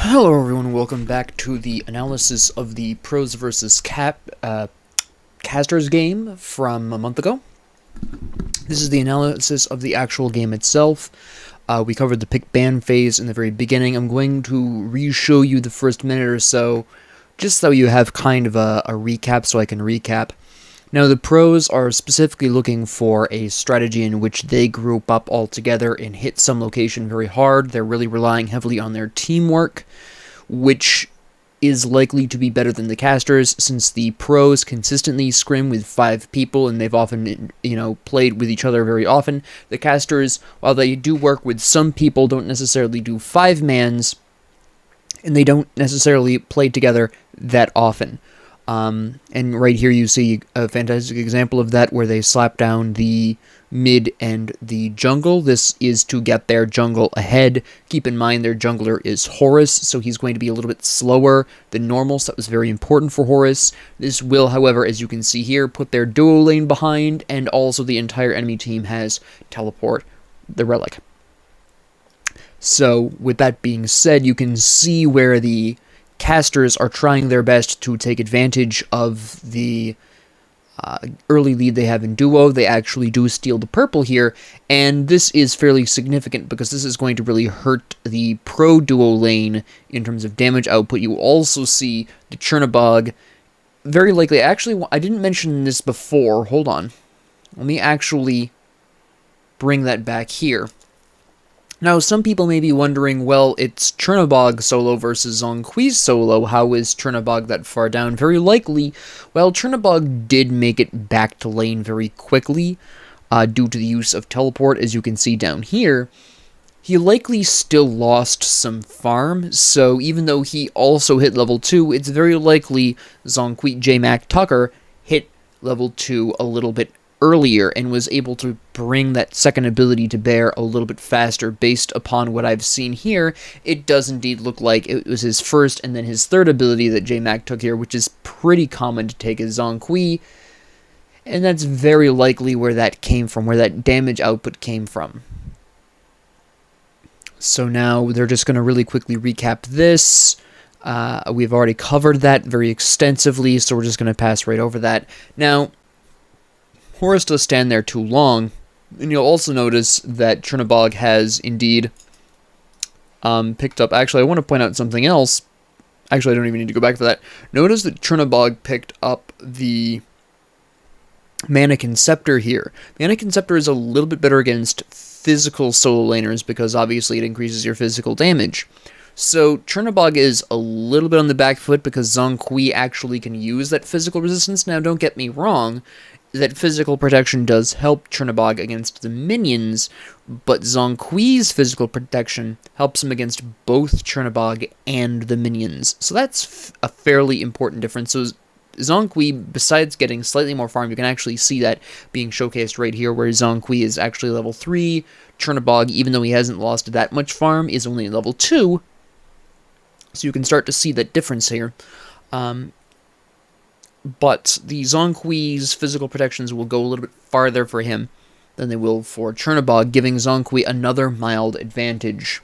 Hello everyone, welcome back to the analysis of the Pros vs. Casters game from a month ago. This is the analysis of the actual game itself. We covered the pick ban phase in the very beginning. I'm going to re-show you the first minute or so, just so you have kind of a recap so I can recap. Now, the pros are specifically looking for a strategy in which they group up all together and hit some location very hard. They're really relying heavily on their teamwork, which is likely to be better than the casters, since the pros consistently scrim with 5 people, and they've often, played with each other very often. The casters, while they do work with some people, don't necessarily do 5-mans, and they don't necessarily play together that often. And right here you see a fantastic example of that, where they slap down the mid and the jungle. This is to get their jungle ahead. Keep in mind their jungler is Horus, so he's going to be a little bit slower than normal, so that was very important for Horus. This will, however, as you can see here, put their duo lane behind, and also the entire enemy team has teleport the relic. So, with that being said, you can see where the casters are trying their best to take advantage of the early lead they have in duo. They actually do steal the purple here, and this is fairly significant because this is going to really hurt the pro duo lane in terms of damage output. You also see the Chernobog very likely. Actually, I didn't mention this before. Hold on. Let me actually bring that back here. Now, some people may be wondering, well, it's Chernobog solo versus Zhonghui solo. How is Chernobog that far down? Very likely, well, Chernobog did make it back to lane very quickly due to the use of teleport, as you can see down here. He likely still lost some farm, so even though he also hit level 2, it's very likely Zhonghui J-Mac Tucker hit level 2 a little bit earlier and was able to bring that second ability to bear a little bit faster. Based upon what I've seen here, it does indeed look like it was his first and then his third ability that J-Mac took here, which is pretty common to take as Zhonghui, and that's very likely where that came from, where that damage output came from. So now they're just going to really quickly recap this. We've already covered that very extensively, so we're just going to pass right over that. Now, Horus does stand there too long, and you'll also notice that Chernobog has indeed picked up. Actually, I want to point out something else. Actually, I don't even need to go back for that. Notice that Chernobog picked up the Mannequin Scepter here. Mannequin Scepter is a little bit better against physical solo laners because obviously it increases your physical damage. So Chernobog is a little bit on the back foot because Zhonghui actually can use that physical resistance. Now, don't get me wrong, that physical protection does help Chernobog against the minions, but Zhonghui's physical protection helps him against both Chernobog and the minions. So that's a fairly important difference. So Zhonghui, besides getting slightly more farm, you can actually see that being showcased right here, where Zhonghui is actually level 3. Chernobog, even though he hasn't lost that much farm, is only level 2. So you can start to see that difference here. But the Zhonghui's physical protections will go a little bit farther for him than they will for Chernobog, giving Zhonghui another mild advantage.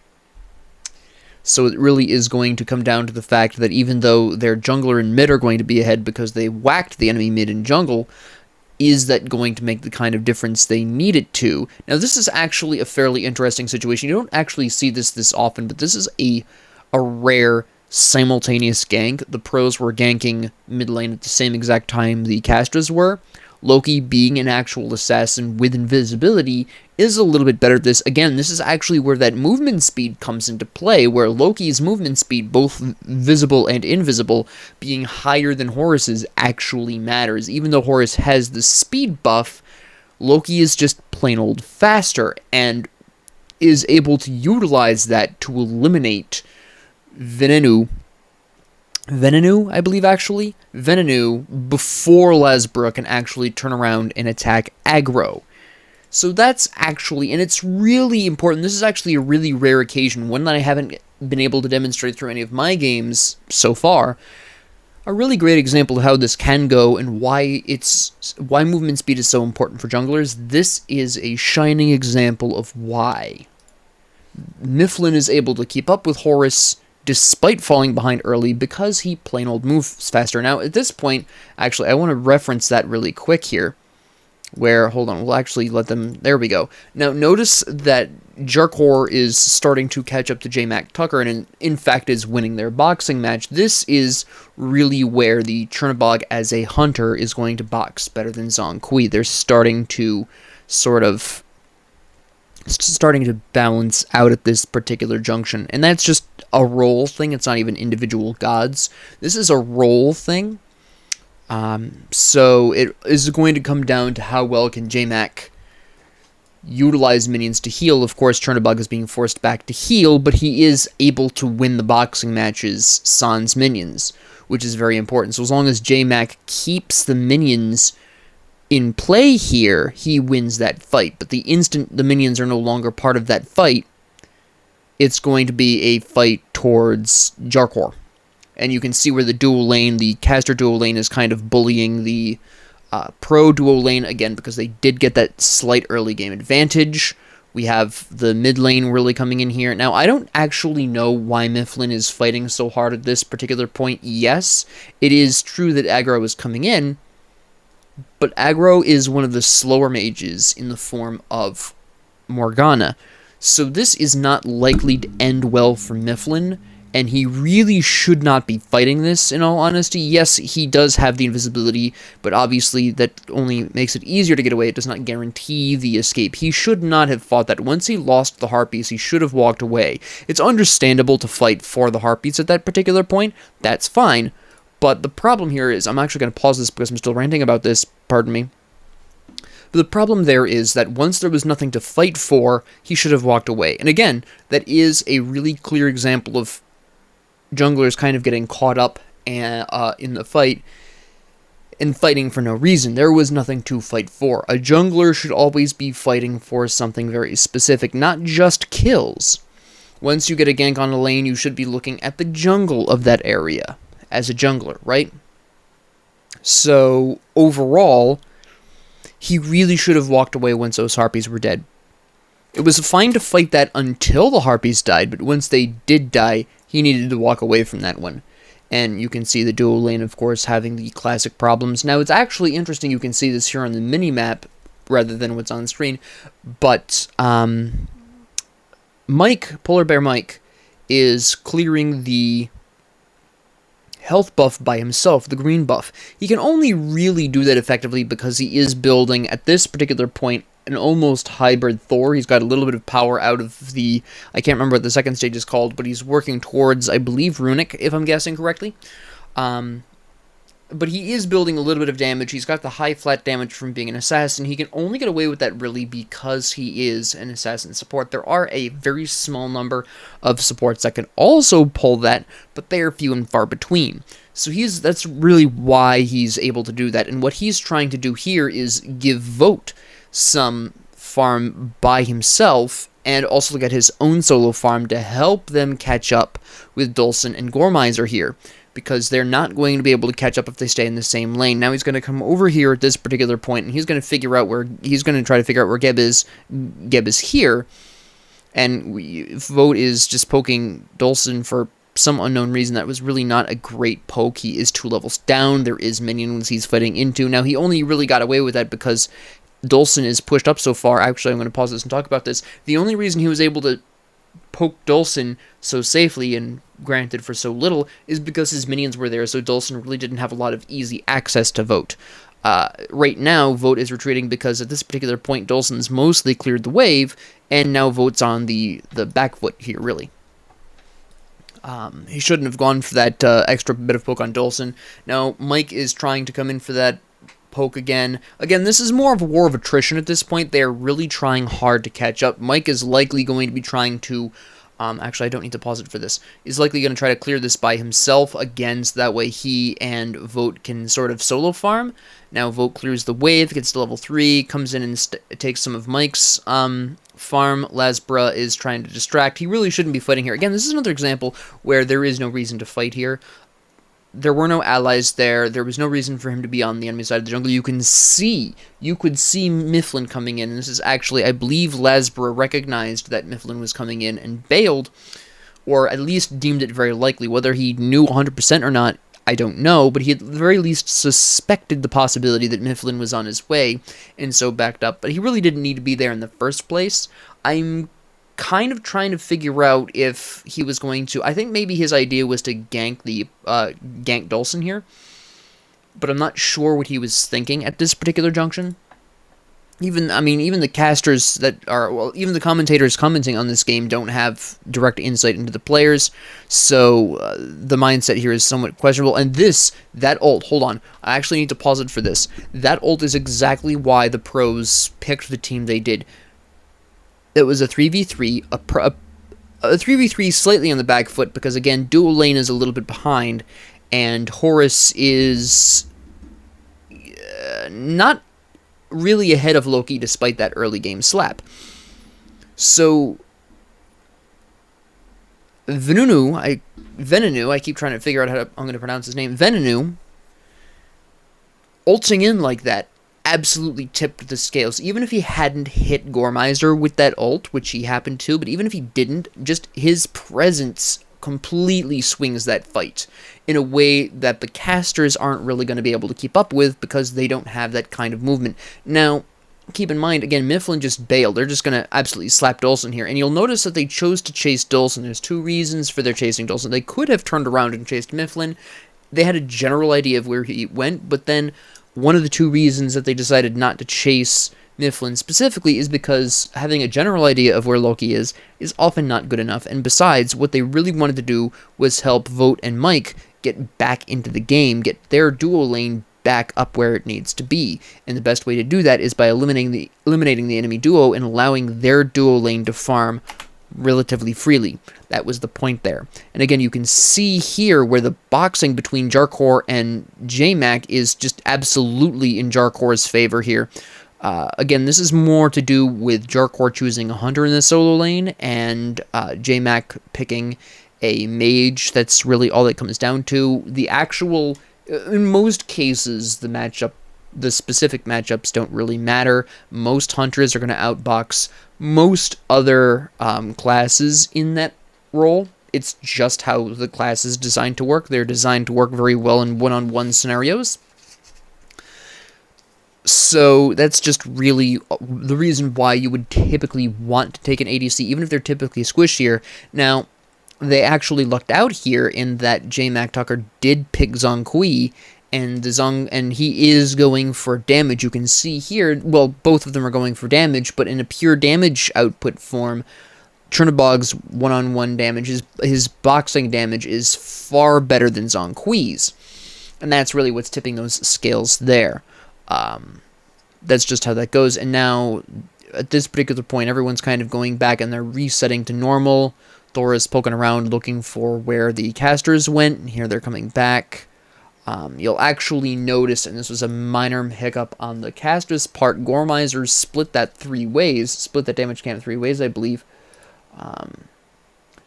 So it really is going to come down to the fact that even though their jungler and mid are going to be ahead because they whacked the enemy mid and jungle, is that going to make the kind of difference they need it to? Now, this is actually a fairly interesting situation. You don't actually see this often, but this is a rare simultaneous gank. The pros were ganking mid lane at the same exact time the casters were. Loki, being an actual assassin with invisibility, is a little bit better at this. Again, this is actually where that movement speed comes into play, where Loki's movement speed, both visible and invisible, being higher than Horus's actually matters. Even though Horus has the speed buff, Loki is just plain old faster, and is able to utilize that to eliminate Venenu, I believe, actually. Venenu, before Lasbra can actually turn around and attack aggro. So that's actually, and it's really important, this is actually a really rare occasion, one that I haven't been able to demonstrate through any of my games so far. A really great example of how this can go and why movement speed is so important for junglers. This is a shining example of why Mifflin is able to keep up with Horus despite falling behind early because he plain old moves faster. Now, at this point, actually, I want to reference that really quick here, where, hold on, we'll actually let them, there we go. Now, notice that Jarkor is starting to catch up to J. Mac Tucker, and in fact is winning their boxing match. This is really where the Chernobog as a hunter is going to box better than Zhong Kui. They're starting to balance out at this particular junction, and that's just a role thing. It's not even individual gods. This is a role thing. So it is going to come down to how well can J-Mac utilize minions to heal. Of course, Chernobog is being forced back to heal, but he is able to win the boxing matches sans minions, which is very important. So as long as J-Mac keeps the minions in play here, he wins that fight. But the instant the minions are no longer part of that fight, it's going to be a fight towards Jarkor. And you can see where the dual lane, the caster dual lane, is kind of bullying the pro dual lane, again, because they did get that slight early game advantage. We have the mid lane really coming in here. Now, I don't actually know why Mifflin is fighting so hard at this particular point. Yes, it is true that aggro is coming in, but aggro is one of the slower mages in the form of Morgana. So this is not likely to end well for Mifflin, and he really should not be fighting this, in all honesty. Yes, he does have the invisibility, but obviously that only makes it easier to get away. It does not guarantee the escape. He should not have fought that. Once he lost the Harpies, he should have walked away. It's understandable to fight for the Harpies at that particular point. That's fine. But the problem here is, I'm actually going to pause this because I'm still ranting about this, pardon me. But the problem there is that once there was nothing to fight for, he should have walked away. And again, that is a really clear example of junglers kind of getting caught up in the fight and fighting for no reason. There was nothing to fight for. A jungler should always be fighting for something very specific, not just kills. Once you get a gank on a lane, you should be looking at the jungle of that area as a jungler, right? So, overall, he really should have walked away once those Harpies were dead. It was fine to fight that until the Harpies died, but once they did die, he needed to walk away from that one. And you can see the dual lane, of course, having the classic problems. Now, it's actually interesting you can see this here on the mini-map, rather than what's on screen. But, Mike, Polar Bear Mike, is clearing the health buff by himself, the green buff. He can only really do that effectively because he is building, at this particular point, an almost hybrid Thor. He's got a little bit of power out of the, I can't remember what the second stage is called, but he's working towards, I believe, Runic, if I'm guessing correctly. But he is building a little bit of damage. He's got the high flat damage from being an assassin. He can only get away with that really because he is an assassin support. There are a very small number of supports that can also pull that, but they are few and far between. So that's really why he's able to do that. And what he's trying to do here is give Vote some farm by himself, and also get his own solo farm to help them catch up with Dulcin and Gormizer here, because they're not going to be able to catch up if they stay in the same lane. Now he's going to come over here at this particular point, and he's going to try to figure out where Geb is. Geb is here, and Vote is just poking Dulcin for some unknown reason. That was really not a great poke. He is 2 levels down. There is minions he's fighting into. Now he only really got away with that because Dulcin is pushed up so far. Actually, I'm going to pause this and talk about this. The only reason he was able to poke Dulcin so safely, and granted for so little, is because his minions were there, so Dulcin really didn't have a lot of easy access to Vote. Right now, Vote is retreating because at this particular point, Dulcin's mostly cleared the wave, and now Vote's on the back foot here, really. He shouldn't have gone for that extra bit of poke on Dulcin. Now, Mike is trying to come in for that poke again. Again, this is more of a war of attrition at this point. They are really trying hard to catch up. Mike is likely going to be trying to, actually I don't need to pause it for this, he's likely going to try to clear this by himself again, so that way he and Vote can sort of solo farm. Now Vote clears the wave, gets to level 3, comes in and takes some of Mike's farm. Lasbra is trying to distract. He really shouldn't be fighting here. Again, this is another example where there is no reason to fight here. There were no allies there. There was no reason for him to be on the enemy side of the jungle. You could see Mifflin coming in. And this is actually, I believe Lasbra recognized that Mifflin was coming in and bailed, or at least deemed it very likely. Whether he knew 100% or not, I don't know, but he at the very least suspected the possibility that Mifflin was on his way, and so backed up. But he really didn't need to be there in the first place. I'm kind of trying to figure out if he was going to... I think maybe his idea was to gank Dulcin here, but I'm not sure what he was thinking at this particular junction. Even the casters that are, well, even the commentators commenting on this game don't have direct insight into the players, so the mindset here is somewhat questionable. And that ult, hold on, I actually need to pause it for this. That ult is exactly why the pros picked the team they did. It was a 3v3, a 3v3 slightly on the back foot, because again, dual lane is a little bit behind, and Horus is not really ahead of Loki despite that early game slap. So Venunu, I keep trying to figure out how I'm going to pronounce his name. Venunu, ulting in like that absolutely tipped the scales. Even if he hadn't hit Gormizer with that ult, which he happened to, but even if he didn't, just his presence completely swings that fight in a way that the casters aren't really going to be able to keep up with because they don't have that kind of movement. Now, keep in mind, again, Mifflin just bailed. They're just going to absolutely slap Dulcin here. And you'll notice that they chose to chase Dulcin. There's two reasons for their chasing Dulcin. They could have turned around and chased Mifflin. They had a general idea of where he went, but then one of the two reasons that they decided not to chase Mifflin specifically is because having a general idea of where Loki is often not good enough, and besides, what they really wanted to do was help Vote and Mike get back into the game, get their dual lane back up where it needs to be, and the best way to do that is by eliminating the enemy duo and allowing their dual lane to farm relatively freely. That was the point there. And again, you can see here where the boxing between Jarkor and JMac is just absolutely in Jarkor's favor here. Again, this is more to do with Jarkor choosing a hunter in the solo lane and JMac picking a mage. That's really all it comes down to. The actual, in most cases, the specific matchups don't really matter. Most hunters are going to outbox most other classes in that role. It's just how the class is designed to work. They're designed to work very well in one-on-one scenarios. So that's just really the reason why you would typically want to take an ADC, even if they're typically squishier. Now, they actually lucked out here in that JMac Tucker did pick Zhong Kui, and he is going for damage. You can see here, well, both of them are going for damage, but in a pure damage output form, Chernobog's one-on-one damage, his boxing damage is far better than Zhong Kui's, and that's really what's tipping those scales there. That's just how that goes. And now, at this particular point, everyone's kind of going back and they're resetting to normal. Thora's poking around looking for where the casters went, and here they're coming back. You'll actually notice, and this was a minor hiccup on the casters' part, Gormizer split that damage count 3 ways, I believe.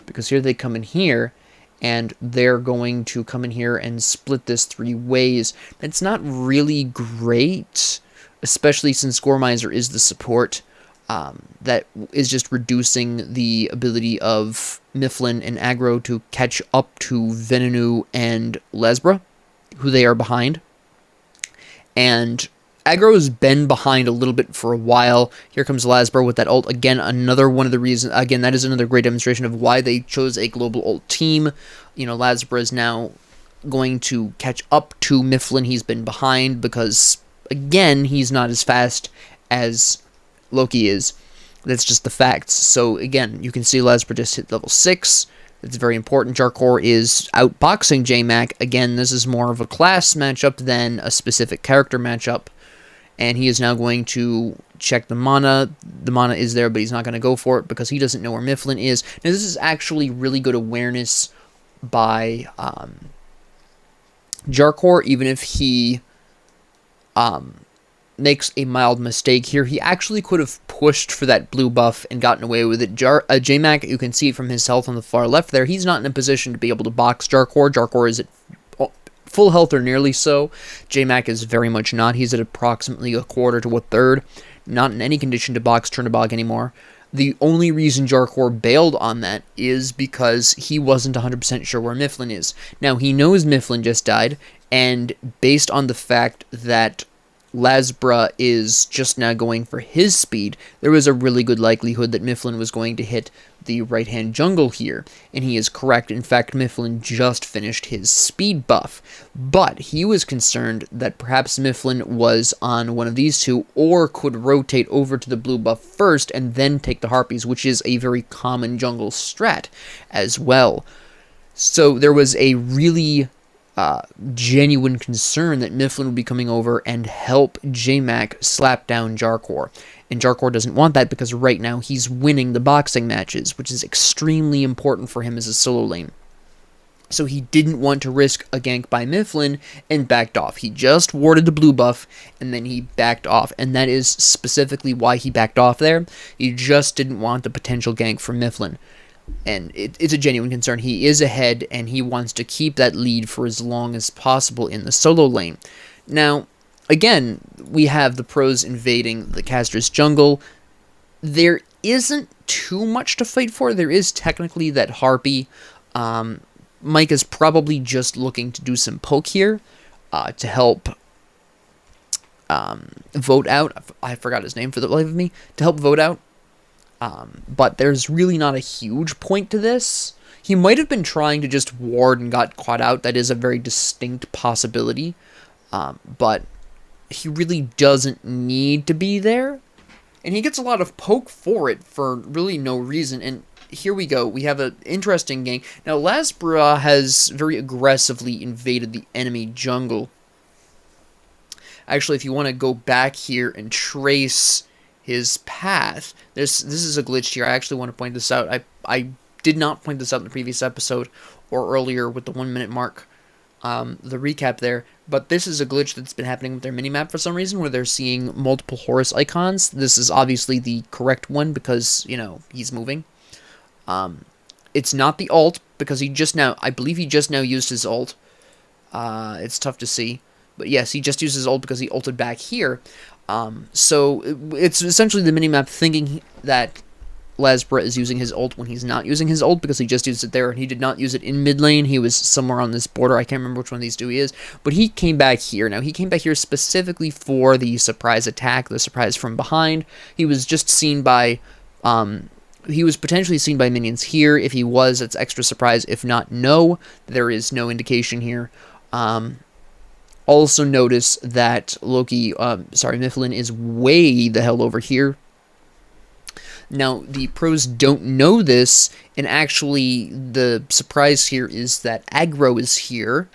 Because here they come in here, and they're going to come in here and split this 3 ways. That's not really great, especially since Gormizer is the support. That is just reducing the ability of Mifflin and Aggro to catch up to Venunu and Lesbra, who they are behind. And Aggro's been behind a little bit for a while. Here comes Lesbra with that ult. Again, another one of the reasons. Again, that is another great demonstration of why they chose a global ult team. You know, Lesbra is now going to catch up to Mifflin. He's been behind because, again, he's not as fast as Loki is. That's just the facts. So, again, you can see Lesbra just hit level 6. That's very important. Jarkor is outboxing JMac. Again, this is more of a class matchup than a specific character matchup. And he is now going to check the mana. The mana is there, but he's not going to go for it because he doesn't know where Mifflin is. Now, this is actually really good awareness by Jarkor, even if he makes a mild mistake here. He actually could have pushed for that blue buff and gotten away with it. JMac, you can see from his health on the far left there, he's not in a position to be able to box Jarkor. Jarkor is at full health or nearly so. JMac is very much not. He's at approximately a quarter to a third. Not in any condition to box Chernobog anymore. The only reason Jarkor bailed on that is because he wasn't 100% sure where Mifflin is. Now, he knows Mifflin just died, and based on the fact that Lasbra is just now going for his speed, there was a really good likelihood that Mifflin was going to hit the right-hand jungle here, and he is correct. In fact, Mifflin just finished his speed buff, but he was concerned that perhaps Mifflin was on one of these two, or could rotate over to the blue buff first and then take the Harpies, which is a very common jungle strat as well. So there was a really genuine concern that Mifflin would be coming over and help J-Mac slap down Jarkor. And Jarkor doesn't want that because right now he's winning the boxing matches, which is extremely important for him as a solo lane. So he didn't want to risk a gank by Mifflin and backed off. He just warded the blue buff and then he backed off. And that is specifically why he backed off there. He just didn't want the potential gank from Mifflin. And it's a genuine concern. He is ahead, and he wants to keep that lead for as long as possible in the solo lane. Now, again, we have the pros invading the caster's jungle. There isn't too much to fight for. There is technically that Harpy. Mike is probably just looking to do some poke here to help vote out. I forgot his name for the life of me. To help vote out. But there's really not a huge point to this. He might have been trying to just ward and got caught out. That is a very distinct possibility. But he really doesn't need to be there. And he gets a lot of poke for it for really no reason. And here we go. We have an interesting gank. Now, Lasbra has very aggressively invaded the enemy jungle. Actually, if you want to go back here and trace his path. This is a glitch here. I actually want to point this out. I did not point this out in the previous episode or earlier with the 1 minute mark, the recap there, but this is a glitch that's been happening with their minimap for some reason, where they're seeing multiple Horus icons. This is obviously the correct one because, you know, he's moving. It's not the ult because I believe he just now used his ult. It's tough to see, but yes, he just used his ult because he ulted back here. So it's essentially the minimap thinking that Lasbra is using his ult when he's not using his ult because he just used it there and he did not use it in mid lane. He was somewhere on this border. I can't remember which one of these two he is, but he came back here. Now, he came back here specifically for the surprise attack, the surprise from behind. He was just seen by, he was potentially seen by minions here. If he was, it's extra surprise. If not, no. There is no indication here. Also notice that Mifflin is way the hell over here. Now, the pros don't know this, and actually the surprise here is that aggro is here,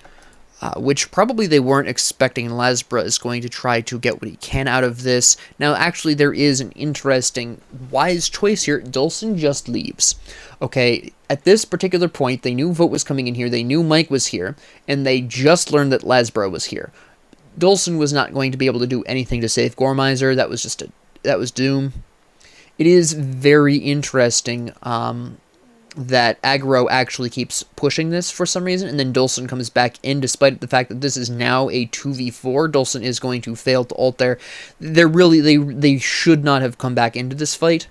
which probably they weren't expecting, and Lasbra is going to try to get what he can out of this. Now, actually, there is an interesting, wise choice here. Dulcin just leaves. Okay, at this particular point, they knew Vote was coming in here, they knew Mike was here, and they just learned that Lasbra was here. Dulcin was not going to be able to do anything to save Gormizer. That was doom. It is very interesting that aggro actually keeps pushing this for some reason, and then Dulcin comes back in despite the fact that this is now a 2v4. Dulcin is going to fail to ult there. They should not have come back into this fight.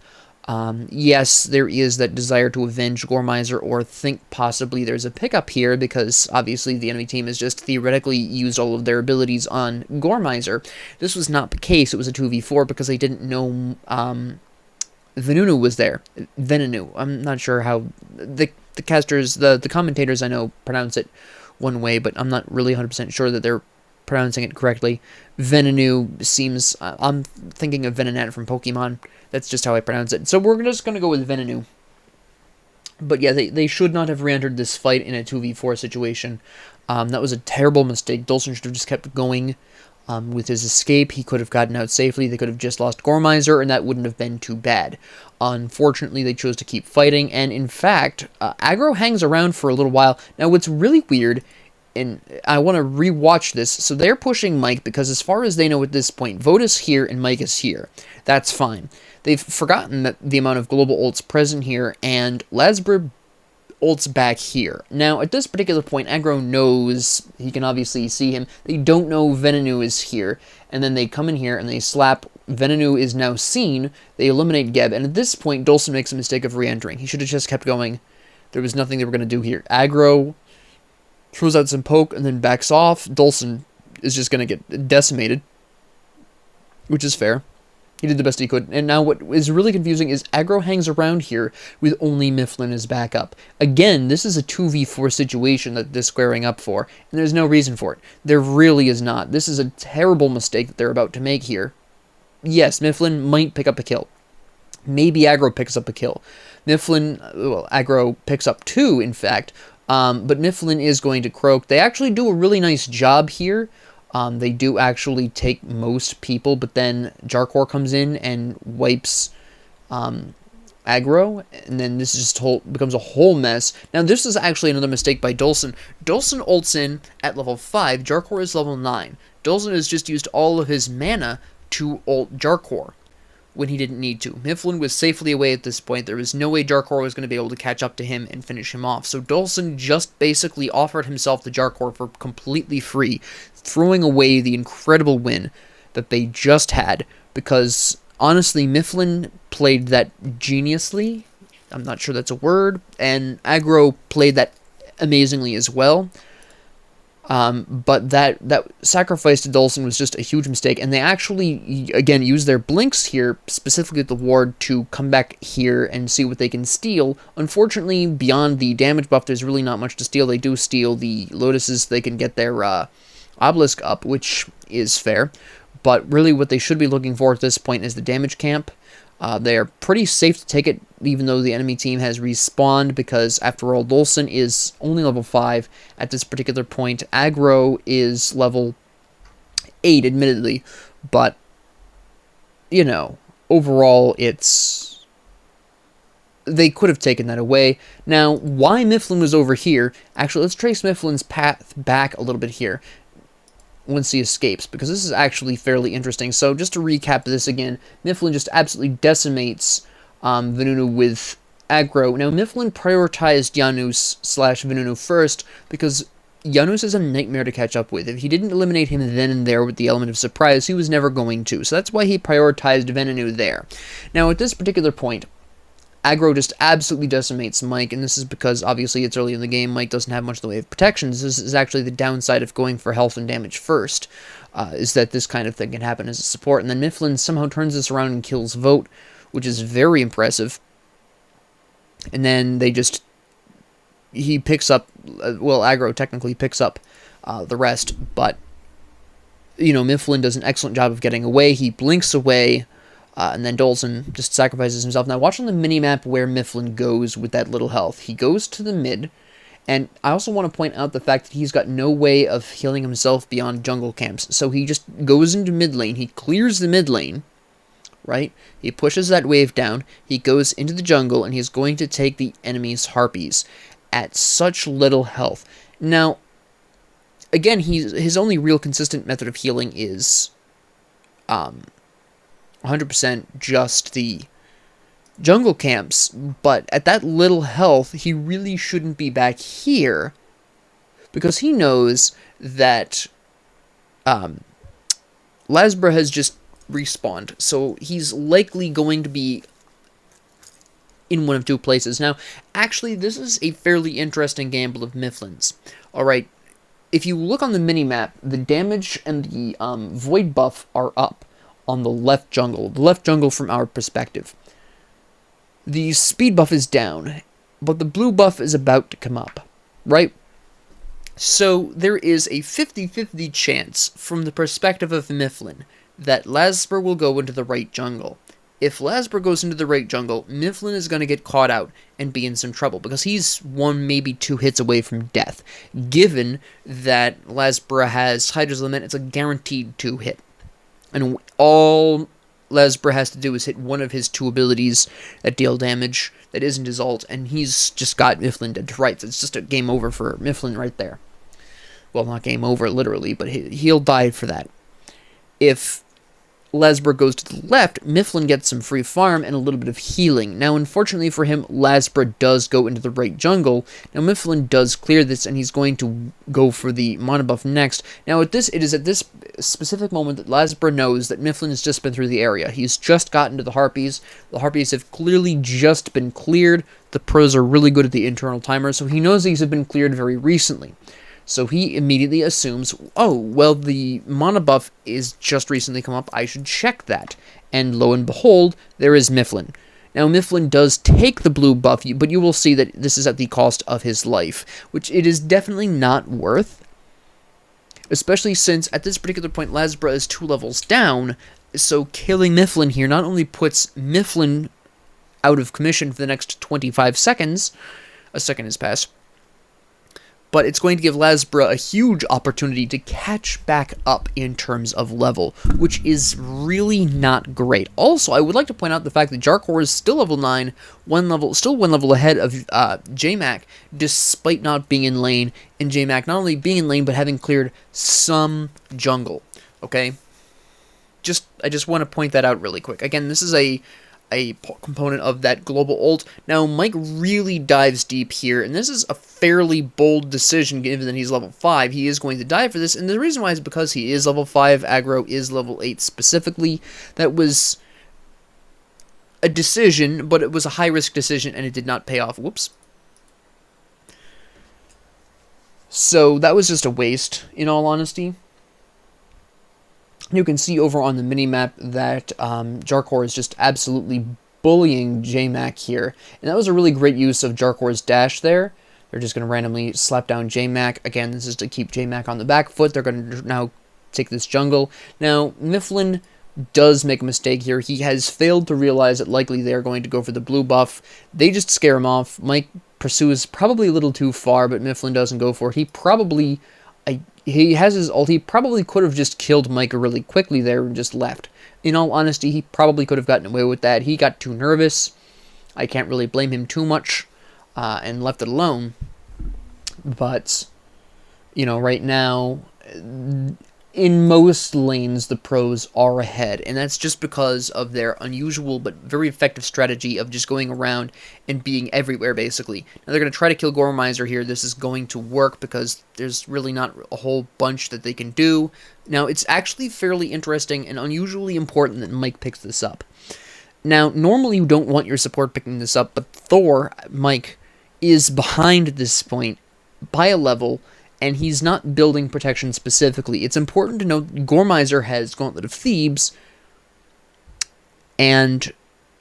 Yes, there is that desire to avenge Gormizer, or think possibly there's a pickup here, because obviously the enemy team has just theoretically used all of their abilities on Gormizer. This was not the case. It was a 2v4 because they didn't know Venunu was there. Venunu. I'm not sure how the casters, the commentators I know pronounce it one way, but I'm not really 100% sure that they're pronouncing it correctly. Venunu seems, I'm thinking of Venonat from Pokemon. That's just how I pronounce it. So we're just going to go with Venunu. But yeah, they should not have re-entered this fight in a 2v4 situation. That was a terrible mistake. Dulcin should have just kept going with his escape. He could have gotten out safely. They could have just lost Gormizer, and that wouldn't have been too bad. Unfortunately, they chose to keep fighting, and in fact, aggro hangs around for a little while. Now, what's really weird, and I want to re-watch this, so they're pushing Mike because as far as they know at this point, Vote is here and Mike is here. That's fine. They've forgotten that the amount of global ults present here, and Lasbra ults back here. Now, at this particular point, aggro knows, he can obviously see him. They don't know Venonu is here, and then they come in here and they slap Venenu is now seen. They eliminate Geb, and at this point, Dolson makes a mistake of re-entering. He should have just kept going. There was nothing they were going to do here. Aggro throws out some poke and then backs off. Dolson is just going to get decimated, which is fair. He did the best he could. And now what is really confusing is Aggro hangs around here with only Mifflin as backup. Again, this is a 2v4 situation that they're squaring up for, and there's no reason for it. There really is not. This is a terrible mistake that they're about to make here. Yes, Mifflin might pick up a kill. Maybe Aggro picks up a kill. Aggro picks up 2, in fact, but Mifflin is going to croak. They actually do a really nice job here. They do actually take most people, but then Jarkor comes in and wipes Aggro, and then this just becomes a whole mess. Now, this is actually another mistake by Dolson. Dolson ults in at level 5, Jarkor is level 9. Dolson has just used all of his mana to ult Jarkor when he didn't need to. Mifflin was safely away at this point. There was no way Jarkor was going to be able to catch up to him and finish him off. So Dolson just basically offered himself to Jarkor for completely free, throwing away the incredible win that they just had, because honestly, Mifflin played that geniusly. I'm not sure that's a word, and Aggro played that amazingly as well. But that sacrifice to Dolson was just a huge mistake, and they actually, again, use their blinks here, specifically at the ward, to come back here and see what they can steal. Unfortunately, beyond the damage buff, there's really not much to steal. They do steal the Lotuses, they can get their obelisk up, which is fair, but really what they should be looking for at this point is the damage camp. They are pretty safe to take it, even though the enemy team has respawned, because after all, Dolson is only level 5 at this particular point. Aggro is level 8, admittedly, but, you know, overall, they could have taken that away. Now, why Mifflin was over here, actually, let's trace Mifflin's path back a little bit here once he escapes, because this is actually fairly interesting. So just to recap this again, Mifflin just absolutely decimates Venunu with Aggro. Now, Mifflin prioritized Janus/Venunu first, because Janus is a nightmare to catch up with. If he didn't eliminate him then and there with the element of surprise, he was never going to. So that's why he prioritized Venunu there. Now, at this particular point, Aggro just absolutely decimates Mike, and this is because, obviously, it's early in the game. Mike doesn't have much in the way of protections. This is actually the downside of going for health and damage first, is that this kind of thing can happen as a support. And then Mifflin somehow turns this around and kills Vote, which is very impressive. And then he picks up, Aggro technically picks up the rest, but, you know, Mifflin does an excellent job of getting away. He blinks away, and then Dolson just sacrifices himself. Now, watch on the minimap where Mifflin goes with that little health. He goes to the mid, and I also want to point out the fact that he's got no way of healing himself beyond jungle camps. So he just goes into mid lane, he clears the mid lane, right? He pushes that wave down, he goes into the jungle, and he's going to take the enemy's harpies at such little health. Now, again, his only real consistent method of healing is 100% just the jungle camps, but at that little health, he really shouldn't be back here, because he knows that Lasbra has just respawned, so he's likely going to be in one of two places. Now, actually, this is a fairly interesting gamble of Mifflin's. Alright, if you look on the minimap, the damage and the void buff are up on the left jungle from our perspective. The speed buff is down, but the blue buff is about to come up, right? So there is a 50-50 chance from the perspective of Mifflin that Lasper will go into the right jungle. If Lasper goes into the right jungle, Mifflin is going to get caught out and be in some trouble, because he's 1, maybe 2 hits away from death. Given that Lasper has Hydra's Lament, it's a guaranteed 2 hit. And all Lasbra has to do is hit one of his 2 abilities that deal damage that isn't his ult, and he's just got Mifflin dead to rights. It's just a game over for Mifflin right there. Well, not game over, literally, but he'll die for that. If Lasbra goes to the left, Mifflin gets some free farm and a little bit of healing. Now, unfortunately for him, Lasbra does go into the right jungle. Now, Mifflin does clear this, and he's going to go for the mana buff next. Now, it is at this specific moment that Lasbra knows that Mifflin has just been through the area. He's just gotten to the Harpies. The Harpies have clearly just been cleared. The pros are really good at the internal timer, so he knows these have been cleared very recently. So he immediately assumes, oh, well, the mana buff is just recently come up, I should check that. And lo and behold, there is Mifflin. Now, Mifflin does take the blue buff, but you will see that this is at the cost of his life, which it is definitely not worth. Especially since, at this particular point, Lasbra is 2 levels down, so killing Mifflin here not only puts Mifflin out of commission for the next 25 seconds, a second has passed, but it's going to give Lasbra a huge opportunity to catch back up in terms of level, which is really not great. Also, I would like to point out the fact that Jarkor is still level 9, still one level ahead of JMac, despite not being in lane, and JMac not only being in lane, but having cleared some jungle, okay? I just want to point that out really quick. Again, this is a component of that global ult. Now, Mike really dives deep here, and this is a fairly bold decision given that he's level 5. He is going to die for this, and the reason why is because he is level 5, aggro is level 8 specifically. That was a decision, but it was a high-risk decision, and it did not pay off. Whoops. So, that was just a waste, in all honesty. You can see over on the minimap that Jarkor is just absolutely bullying JMac here. And that was a really great use of Jarkor's dash there. They're just going to randomly slap down JMac. Again, this is to keep JMac on the back foot. They're going to now take this jungle. Now, Mifflin does make a mistake here. He has failed to realize that likely they're going to go for the blue buff. They just scare him off. Mike pursues probably a little too far, but Mifflin doesn't go for it. He has his ult. He probably could have just killed Micah really quickly there and just left. In all honesty, he probably could have gotten away with that. He got too nervous. I can't really blame him too much and left it alone. But, you know, right now, in most lanes, the pros are ahead. And that's just because of their unusual but very effective strategy of just going around and being everywhere, basically. Now, they're going to try to kill Gormizer here. This is going to work because there's really not a whole bunch that they can do. Now, it's actually fairly interesting and unusually important that Mike picks this up. Now, normally you don't want your support picking this up, but Thor, Mike, is behind at this point by a level, and he's not building protection specifically. It's important to note Gormizer has Gauntlet of Thebes, and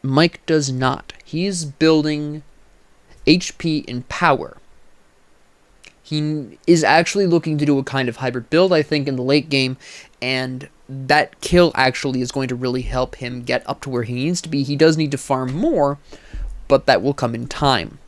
Mike does not. He's building HP and power. He is actually looking to do a kind of hybrid build, I think, in the late game, and that kill actually is going to really help him get up to where he needs to be. He does need to farm more, but that will come in time.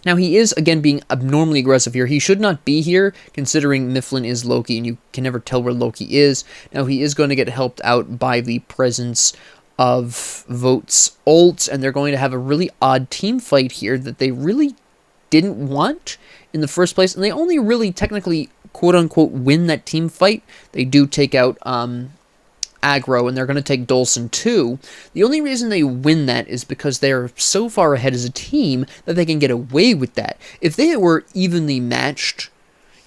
Now, he is, again, being abnormally aggressive here. He should not be here, considering Mifflin is Loki, and you can never tell where Loki is. Now, he is going to get helped out by the presence of Vote's ult, and they're going to have a really odd team fight here that they really didn't want in the first place, and they only really technically, quote-unquote, win that team fight. They do take out aggro, and they're going to take Dolson too. The only reason they win that is because they're so far ahead as a team that they can get away with that. If they were evenly matched,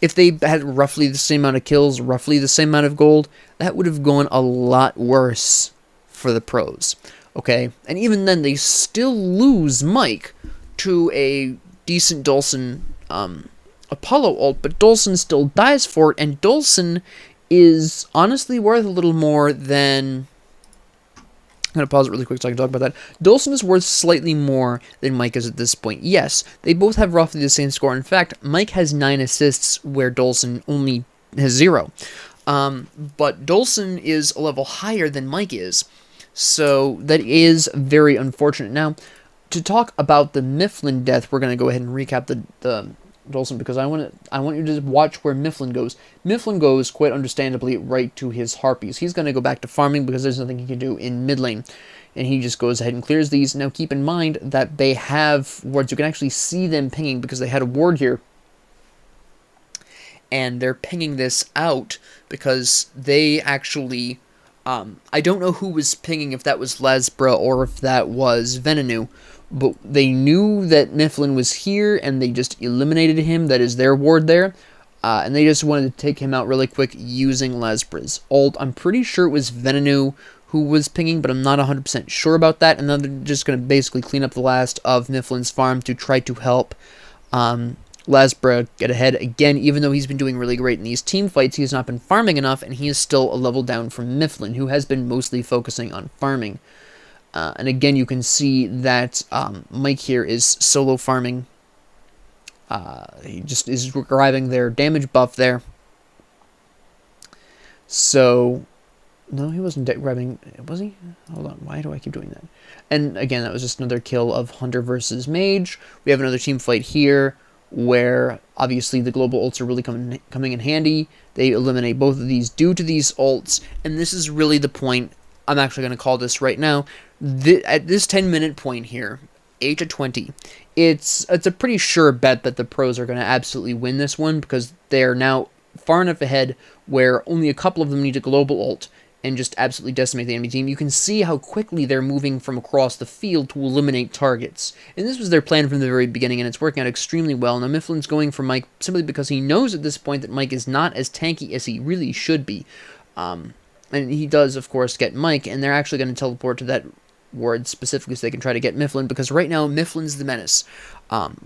if they had roughly the same amount of kills, roughly the same amount of gold, that would have gone a lot worse for the pros. Okay? And even then, they still lose Mike to a decent Dolson Apollo ult, but Dolson still dies for it, and Dolson is honestly worth a little more than... I'm going to pause it really quick so I can talk about that. Dolson is worth slightly more than Mike is at this point. Yes, they both have roughly the same score. In fact, Mike has 9 assists where Dolson only has 0. But Dolson is a level higher than Mike is. So that is very unfortunate. Now, to talk about the Mifflin death, we're going to go ahead and recap the Dolson, because I want you to watch where Mifflin goes. Mifflin goes, quite understandably, right to his Harpies. He's going to go back to farming because there's nothing he can do in mid lane. And he just goes ahead and clears these. Now, keep in mind that they have wards. You can actually see them pinging because they had a ward here. And they're pinging this out because they actually I don't know who was pinging, if that was Lesbra or if that was Venenu, but they knew that Mifflin was here and they just eliminated him. That is their ward there. And they just wanted to take him out really quick using Lesbra's ult. I'm pretty sure it was Venenu who was pinging, but I'm not 100% sure about that. And then they're just going to basically clean up the last of Mifflin's farm to try to help Lesbra get ahead. Again, even though he's been doing really great in these team fights, he has not been farming enough, and he is still a level down from Mifflin, who has been mostly focusing on farming. And again, you can see that Mike here is solo farming. He just is grabbing their damage buff there. So, no, he wasn't grabbing, was he? Hold on, why do I keep doing that? And again, that was just another kill of Hunter versus Mage. We have another team fight here, where obviously the global ults are really coming in handy. They eliminate both of these due to these ults, and this is really the point. I'm actually going to call this right now. At this 10-minute point here, 8 to 20, it's a pretty sure bet that the pros are going to absolutely win this one, because they're now far enough ahead where only a couple of them need a global ult and just absolutely decimate the enemy team. You can see how quickly they're moving from across the field to eliminate targets. And this was their plan from the very beginning, and it's working out extremely well. Now, Mifflin's going for Mike simply because he knows at this point that Mike is not as tanky as he really should be. And he does, of course, get Mike, and they're actually going to teleport to that ward specifically so they can try to get Mifflin, because right now, Mifflin's the menace.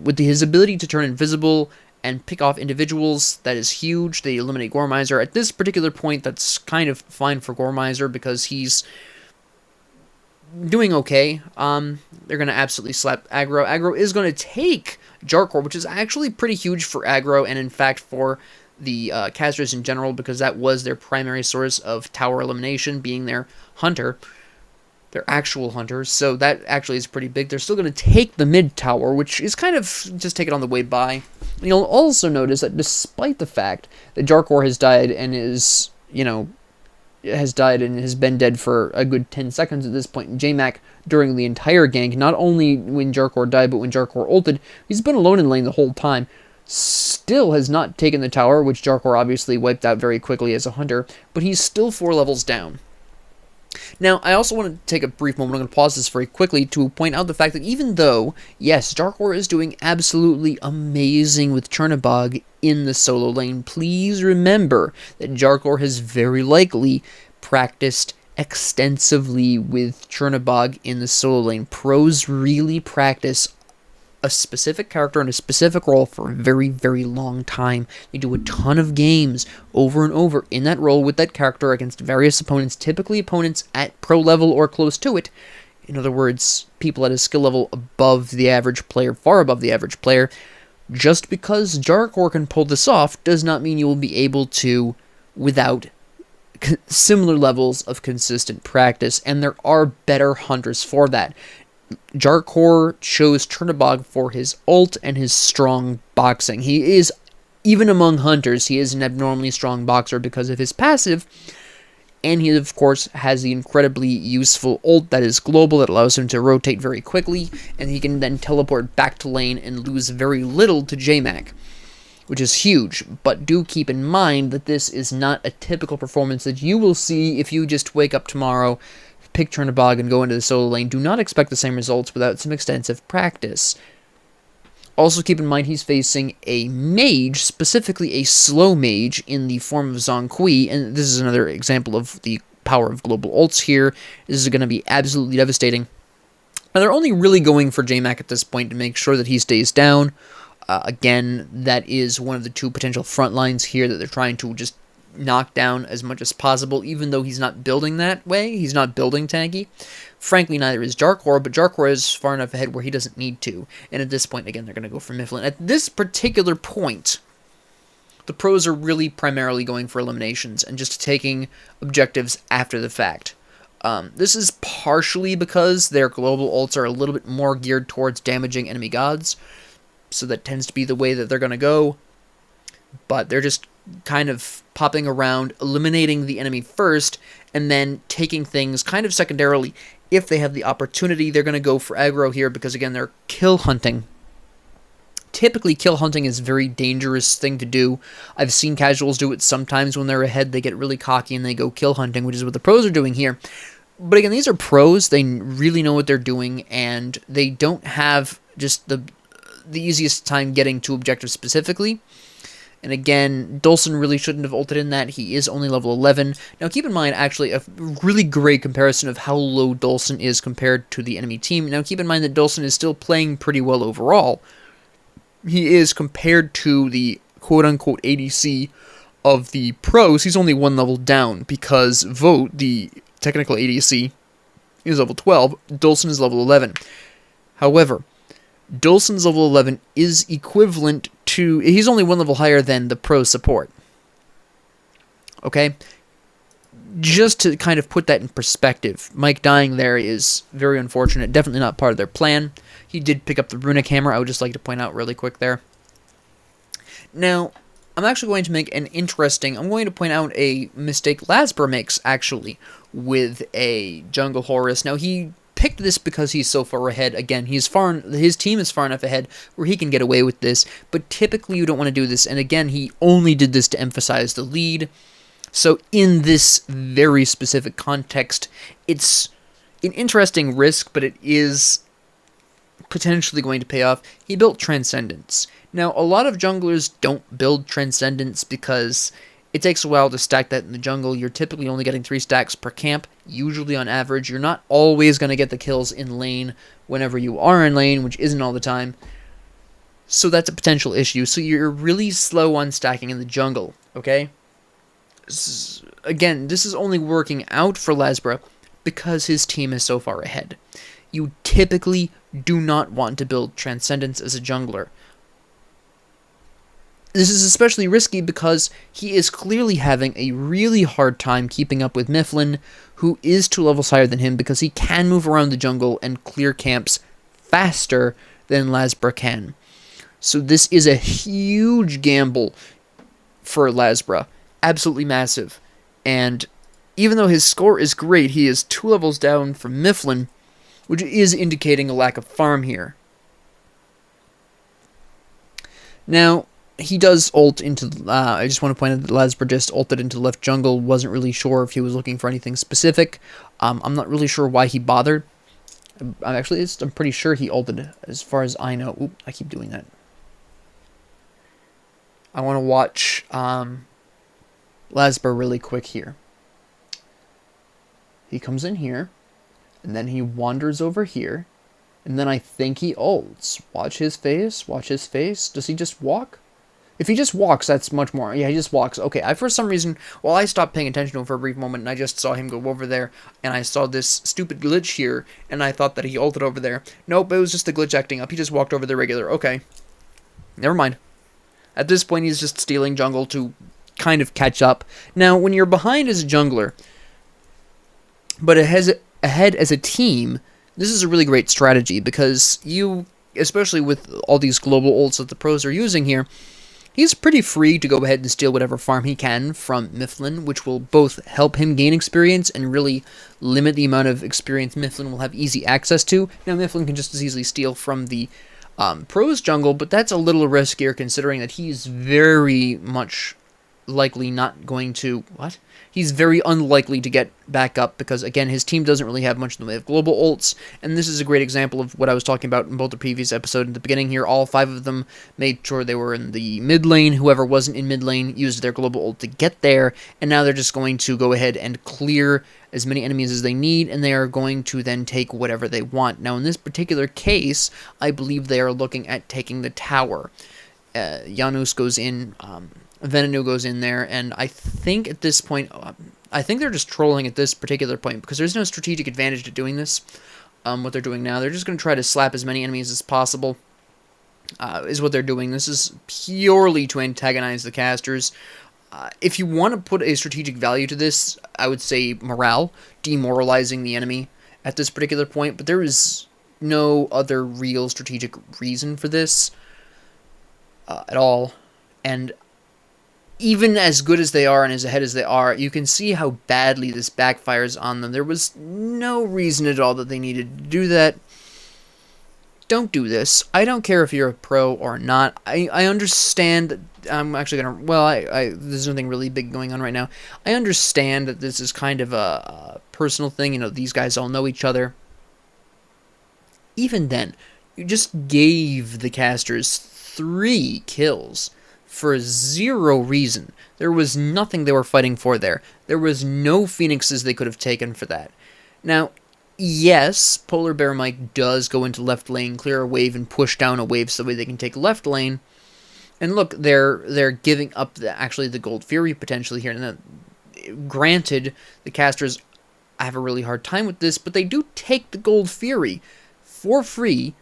With his ability to turn invisible and pick off individuals, that is huge. They eliminate Gormizer. At this particular point, that's kind of fine for Gormizer because he's doing okay. They're going to absolutely slap aggro. Aggro is going to take Jarkor, which is actually pretty huge for aggro, and in fact for the casters in general, because that was their primary source of tower elimination, being their hunter. They're actual hunters, so that actually is pretty big. They're still going to take the mid tower, which is kind of just take it on the way by. And you'll also notice that despite the fact that Jarkor has died and is, has been dead for a good 10 seconds at this point, JMac during the entire gank, not only when Jarkor died, but when Jarkor ulted, he's been alone in lane the whole time. Still has not taken the tower, which Jarkor obviously wiped out very quickly as a hunter, but he's still 4 levels down. Now, I also want to take a brief moment, I'm going to pause this very quickly, to point out the fact that even though, yes, Jarkor is doing absolutely amazing with Chernobog in the solo lane, please remember that Jarkor has very likely practiced extensively with Chernobog in the solo lane. Pros really practice a specific character in a specific role for a very, very long time. They do a ton of games over and over in that role with that character against various opponents, typically opponents at pro level or close to it. In other words, people at a skill level above the average player, far above the average player. Just because Jarkor can pull this off does not mean you will be able to without similar levels of consistent practice, and there are better hunters for that. Jarkor chose Chernobog for his ult and his strong boxing. He is, even among hunters, he is an abnormally strong boxer because of his passive, and he, of course, has the incredibly useful ult that is global, that allows him to rotate very quickly, and he can then teleport back to lane and lose very little to JMac, which is huge. But do keep in mind that this is not a typical performance that you will see if you just wake up tomorrow, pick Chernobog, and go into the solo lane. Do not expect the same results without some extensive practice. Also keep in mind he's facing a mage, specifically a slow mage in the form of Zhong Kui, and this is another example of the power of global ults here. This is going to be absolutely devastating. Now they're only really going for JMac at this point to make sure that he stays down. Again, that is one of the 2 potential front lines here that they're trying to just knock down as much as possible, even though he's not building that way. He's not building tanky. Frankly, neither is Jarkor, but Jarkor is far enough ahead where he doesn't need to. And at this point, again, they're going to go for Mifflin. At this particular point, the pros are really primarily going for eliminations and just taking objectives after the fact. This is partially because their global ults are a little bit more geared towards damaging enemy gods, so that tends to be the way that they're going to go. But they're just kind of popping around, eliminating the enemy first, and then taking things kind of secondarily. If they have the opportunity, they're going to go for aggro here, because again, they're kill hunting. typically kill hunting is a very dangerous thing to do. I've seen casuals do it sometimes when they're ahead. They get really cocky and they go kill hunting, which is what the pros are doing here. But again, these are pros. They really know what they're doing, and they don't have just the easiest time getting to objectives specifically. And again, Dulcin really shouldn't have ulted in that. He is only level 11. Now keep in mind, actually, a really great comparison of how low Dulcin is compared to the enemy team. Now keep in mind that Dulcin is still playing pretty well overall. He is, compared to the quote-unquote ADC of the pros, he's only one level down, because Vote, the technical ADC, is level 12. Dulcin is level 11. However, Dulcin's level 11 is equivalent to... He's only one level higher than the pro support. Okay? Just to kind of put that in perspective, Mike dying there is very unfortunate. Definitely not part of their plan. He did pick up the runic hammer. I would just like to point out really quick there. Now, I'm actually going to make an interesting... I'm going to point out a mistake Lasper makes, actually, with a jungle Horus. Now, he picked this because he's so far ahead. Again, his team is far enough ahead where he can get away with this, but typically you don't want to do this. And again, he only did this to emphasize the lead. So in this very specific context, it's an interesting risk, but it is potentially going to pay off. He built Transcendence. Now, a lot of junglers don't build Transcendence because it takes a while to stack that in the jungle. You're typically only getting 3 stacks per camp, usually on average. You're not always going to get the kills in lane whenever you are in lane, which isn't all the time. So that's a potential issue. So you're really slow on stacking in the jungle, okay? Again, this is only working out for Lasbra because his team is so far ahead. You typically do not want to build Transcendence as a jungler. This is especially risky because he is clearly having a really hard time keeping up with Mifflin, who is 2 levels higher than him, because he can move around the jungle and clear camps faster than Lasbra can. So this is a huge gamble for Lasbra. Absolutely massive. And even though his score is great, he is 2 levels down from Mifflin, which is indicating a lack of farm here. Now, he does ult into... I just want to point out that Lasbra just ulted into left jungle. Wasn't really sure if he was looking for anything specific. I'm not really sure why he bothered. I'm pretty sure he ulted, as far as I know. Oop, I keep doing that. I want to watch Lasbra really quick here. He comes in here, and then he wanders over here, and then I think he ults. Watch his face, watch his face. Does he just walk? If he just walks, that's much more. Yeah, he just walks. Okay, for some reason, well, I stopped paying attention to him for a brief moment, and I just saw him go over there, and I saw this stupid glitch here, and I thought that he ulted over there. Nope, it was just the glitch acting up. He just walked over the regular. Okay. Never mind. At this point, he's just stealing jungle to kind of catch up. Now, when you're behind as a jungler, but ahead as a team, this is a really great strategy, because you, especially with all these global ults that the pros are using here, he's pretty free to go ahead and steal whatever farm he can from Mifflin, which will both help him gain experience and really limit the amount of experience Mifflin will have easy access to. Now, Mifflin can just as easily steal from the pros jungle, but that's a little riskier considering that he's very much likely not going to... What? He's very unlikely to get back up because, again, his team doesn't really have much in the way of global ults, and this is a great example of what I was talking about in both the previous episode and the beginning here. All 5 of them made sure they were in the mid lane. Whoever wasn't in mid lane used their global ult to get there, and now they're just going to go ahead and clear as many enemies as they need, and they are going to then take whatever they want. Now, in this particular case, I believe they are looking at taking the tower. Janus goes in... Venenu goes in there, and I think at this point, I think they're just trolling at this particular point, because there's no strategic advantage to doing this, what they're doing now. They're just going to try to slap as many enemies as possible, is what they're doing. This is purely to antagonize the casters. If you want to put a strategic value to this, I would say morale, demoralizing the enemy at this particular point, but there is no other real strategic reason for this at all, and even as good as they are and as ahead as they are, you can see how badly this backfires on them. There was no reason at all that they needed to do that. don't do this. I don't care if you're a pro or not. I understand. I'm actually gonna. Well, there's nothing really big going on right now. I understand that this is kind of a personal thing. You know, these guys all know each other. Even then, you just gave the casters 3 kills for 0 reason. There was nothing they were fighting for there. There was no phoenixes they could have taken for that. Now, yes, Polar Bear Mike does go into left lane, clear a wave, and push down a wave so that way they can take left lane. And look, they're giving up actually the Gold Fury potentially here. And granted, the casters have a really hard time with this, but they do take the Gold Fury for free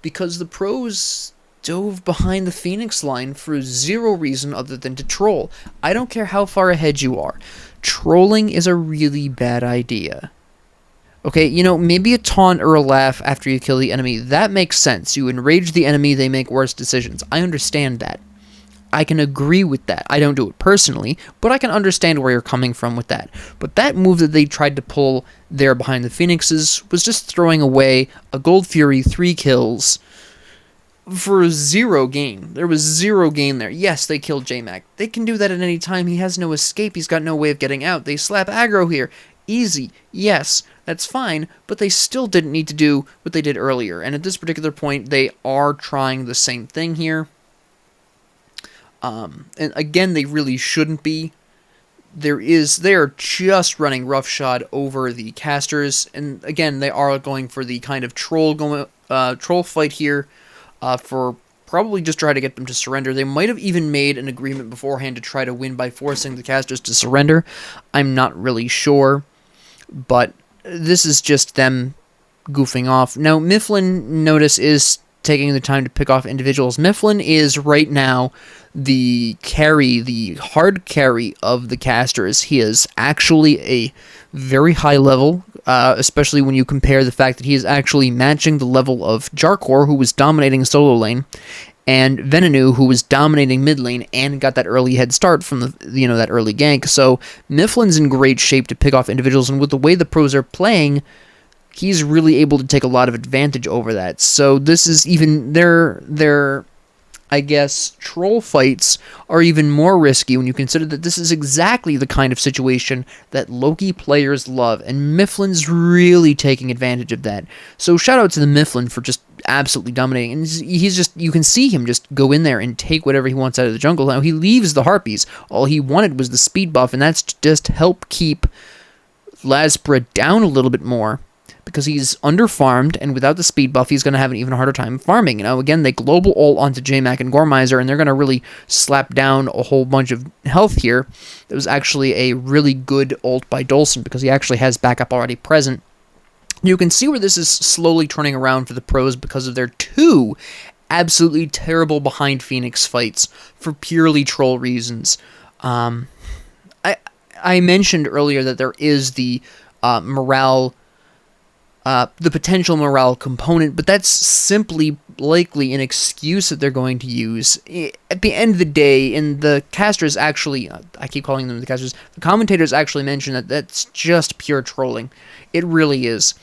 because the pros dove behind the Phoenix line for 0 reason other than to troll. I don't care how far ahead you are. Trolling is a really bad idea. Okay, you know, maybe a taunt or a laugh after you kill the enemy, that makes sense. You enrage the enemy, they make worse decisions. I understand that. I can agree with that. I don't do it personally, but I can understand where you're coming from with that. But that move that they tried to pull there behind the Phoenixes was just throwing away a Gold Fury, 3 kills, for 0 gain. There was 0 gain there. Yes, they killed J-Mac. They can do that at any time. He has no escape. He's got no way of getting out. They slap aggro here. Easy. Yes, that's fine, but they still didn't need to do what they did earlier. And at this particular point, they are trying the same thing here. And again, they really shouldn't be. They are just running roughshod over the casters, and again, they are going for the kind of troll fight here, for probably just try to get them to surrender. They might have even made an agreement beforehand to try to win by forcing the casters to surrender. I'm not really sure, but this is just them goofing off. Now, Mifflin, notice, is taking the time to pick off individuals. Mifflin is right now the hard carry of the casters. He is actually a very high level, especially when you compare the fact that he is actually matching the level of Jarkor, who was dominating solo lane, and Venenu, who was dominating mid lane and got that early head start from that early gank. So Mifflin's in great shape to pick off individuals, and with the way the pros are playing, he's really able to take a lot of advantage over that. So this is even their I guess, troll fights are even more risky when you consider that this is exactly the kind of situation that Loki players love, and Mifflin's really taking advantage of that. So shout out to the Mifflin for just absolutely dominating, and he's just, you can see him just go in there and take whatever he wants out of the jungle. Now, he leaves the Harpies. All he wanted was the speed buff, and that's just help keep Laspra down a little bit more, because he's underfarmed, and without the speed buff, he's going to have an even harder time farming. Now, again, they global ult onto J-Mac and Gormizer, and they're going to really slap down a whole bunch of health here. It was actually a really good ult by Dolson, because he actually has backup already present. You can see where this is slowly turning around for the pros because of their 2 absolutely terrible behind Phoenix fights for purely troll reasons. I mentioned earlier that there is the morale, the potential morale component, but that's simply likely an excuse that they're going to use. At the end of the day, and the casters actually, I keep calling them the casters, the commentators actually mention that that's just pure trolling. It really is.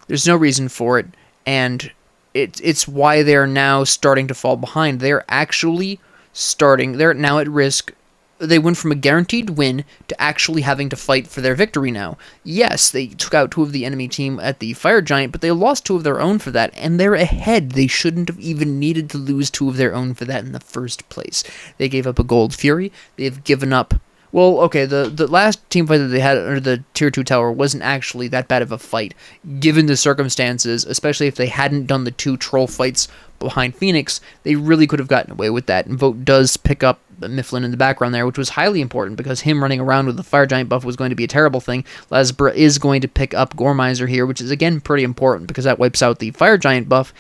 There's no reason for it, and it's why they're now starting to fall behind. They're actually they're now at risk. They went from a guaranteed win to actually having to fight for their victory now. Yes, they took out 2 of the enemy team at the Fire Giant, but they lost 2 of their own for that, and they're ahead. They shouldn't have even needed to lose 2 of their own for that in the first place. They gave up a Gold Fury. They've given up... Well, okay, the last team fight that they had under the Tier 2 tower wasn't actually that bad of a fight, given the circumstances, especially if they hadn't done the 2 troll fights behind Phoenix. They really could have gotten away with that, and Vote does pick up Mifflin in the background there, which was highly important, because him running around with the Fire Giant buff was going to be a terrible thing. Lasbra is going to pick up Gormizer here, which is, again, pretty important, because that wipes out the Fire Giant buff,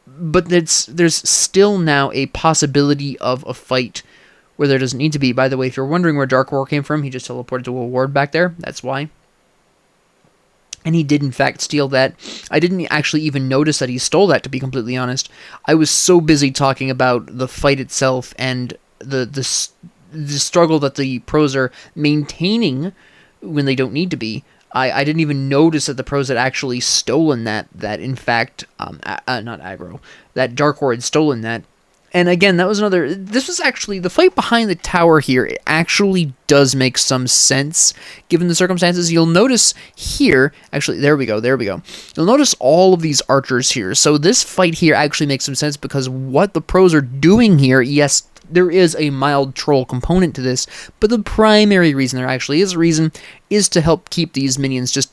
but there's still now a possibility of a fight where there doesn't need to be. By the way, if you're wondering where Dark Roar came from, he just teleported to a ward back there. That's why. And he did, in fact, steal that. I didn't actually even notice that he stole that, to be completely honest. I was so busy talking about the fight itself and the struggle that the pros are maintaining when they don't need to be. I didn't even notice that the pros had actually stolen that in fact, not aggro, that Darkor had stolen that. And again, that was another, this was actually, the fight behind the tower here, it actually does make some sense, given the circumstances. You'll notice here, actually, there we go. You'll notice all of these archers here. So this fight here actually makes some sense, because what the pros are doing here, yes, there is a mild troll component to this, but the primary reason, there actually is a reason, is to help keep these minions just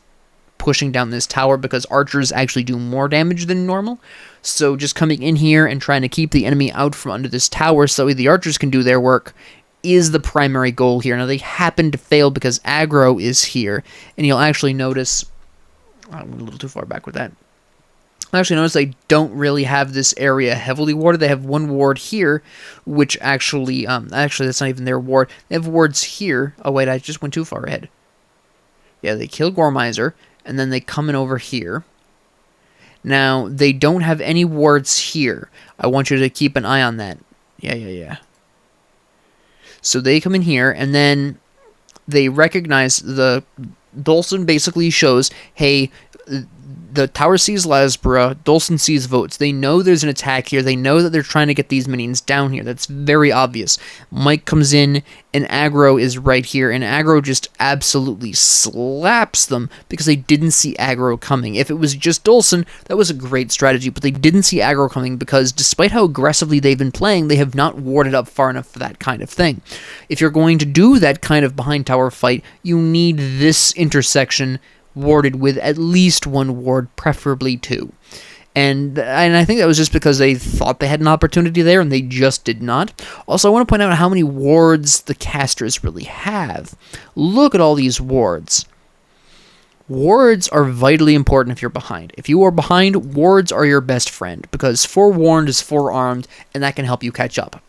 pushing down this tower, because archers actually do more damage than normal. So just coming in here and trying to keep the enemy out from under this tower so the archers can do their work is the primary goal here. Now they happen to fail because aggro is here, and you'll actually notice, I'm a little too far back with that. Actually, notice they don't really have this area heavily warded. They have one ward here, which actually that's not even their ward. They have wards here. Oh wait, I just went too far ahead. Yeah, they kill Gormizer, and then they come in over here. Now, they don't have any wards here. I want you to keep an eye on that. Yeah. So they come in here, and then they recognize the Dolson basically shows, hey, the tower sees Lasbra, Dolson sees votes. They know there's an attack here. They know that they're trying to get these minions down here. That's very obvious. Mike comes in, and aggro is right here, and aggro just absolutely slaps them because they didn't see aggro coming. If it was just Dolson, that was a great strategy, but they didn't see aggro coming because despite how aggressively they've been playing, they have not warded up far enough for that kind of thing. If you're going to do that kind of behind tower fight, you need this intersection warded with at least one ward, preferably two. And I think that was just because they thought they had an opportunity there, and they just did not. Also, I want to point out how many wards the casters really have. Look at all these wards. Wards are vitally important if you're behind. If you are behind, wards are your best friend, because forewarned is forearmed, and that can help you catch up.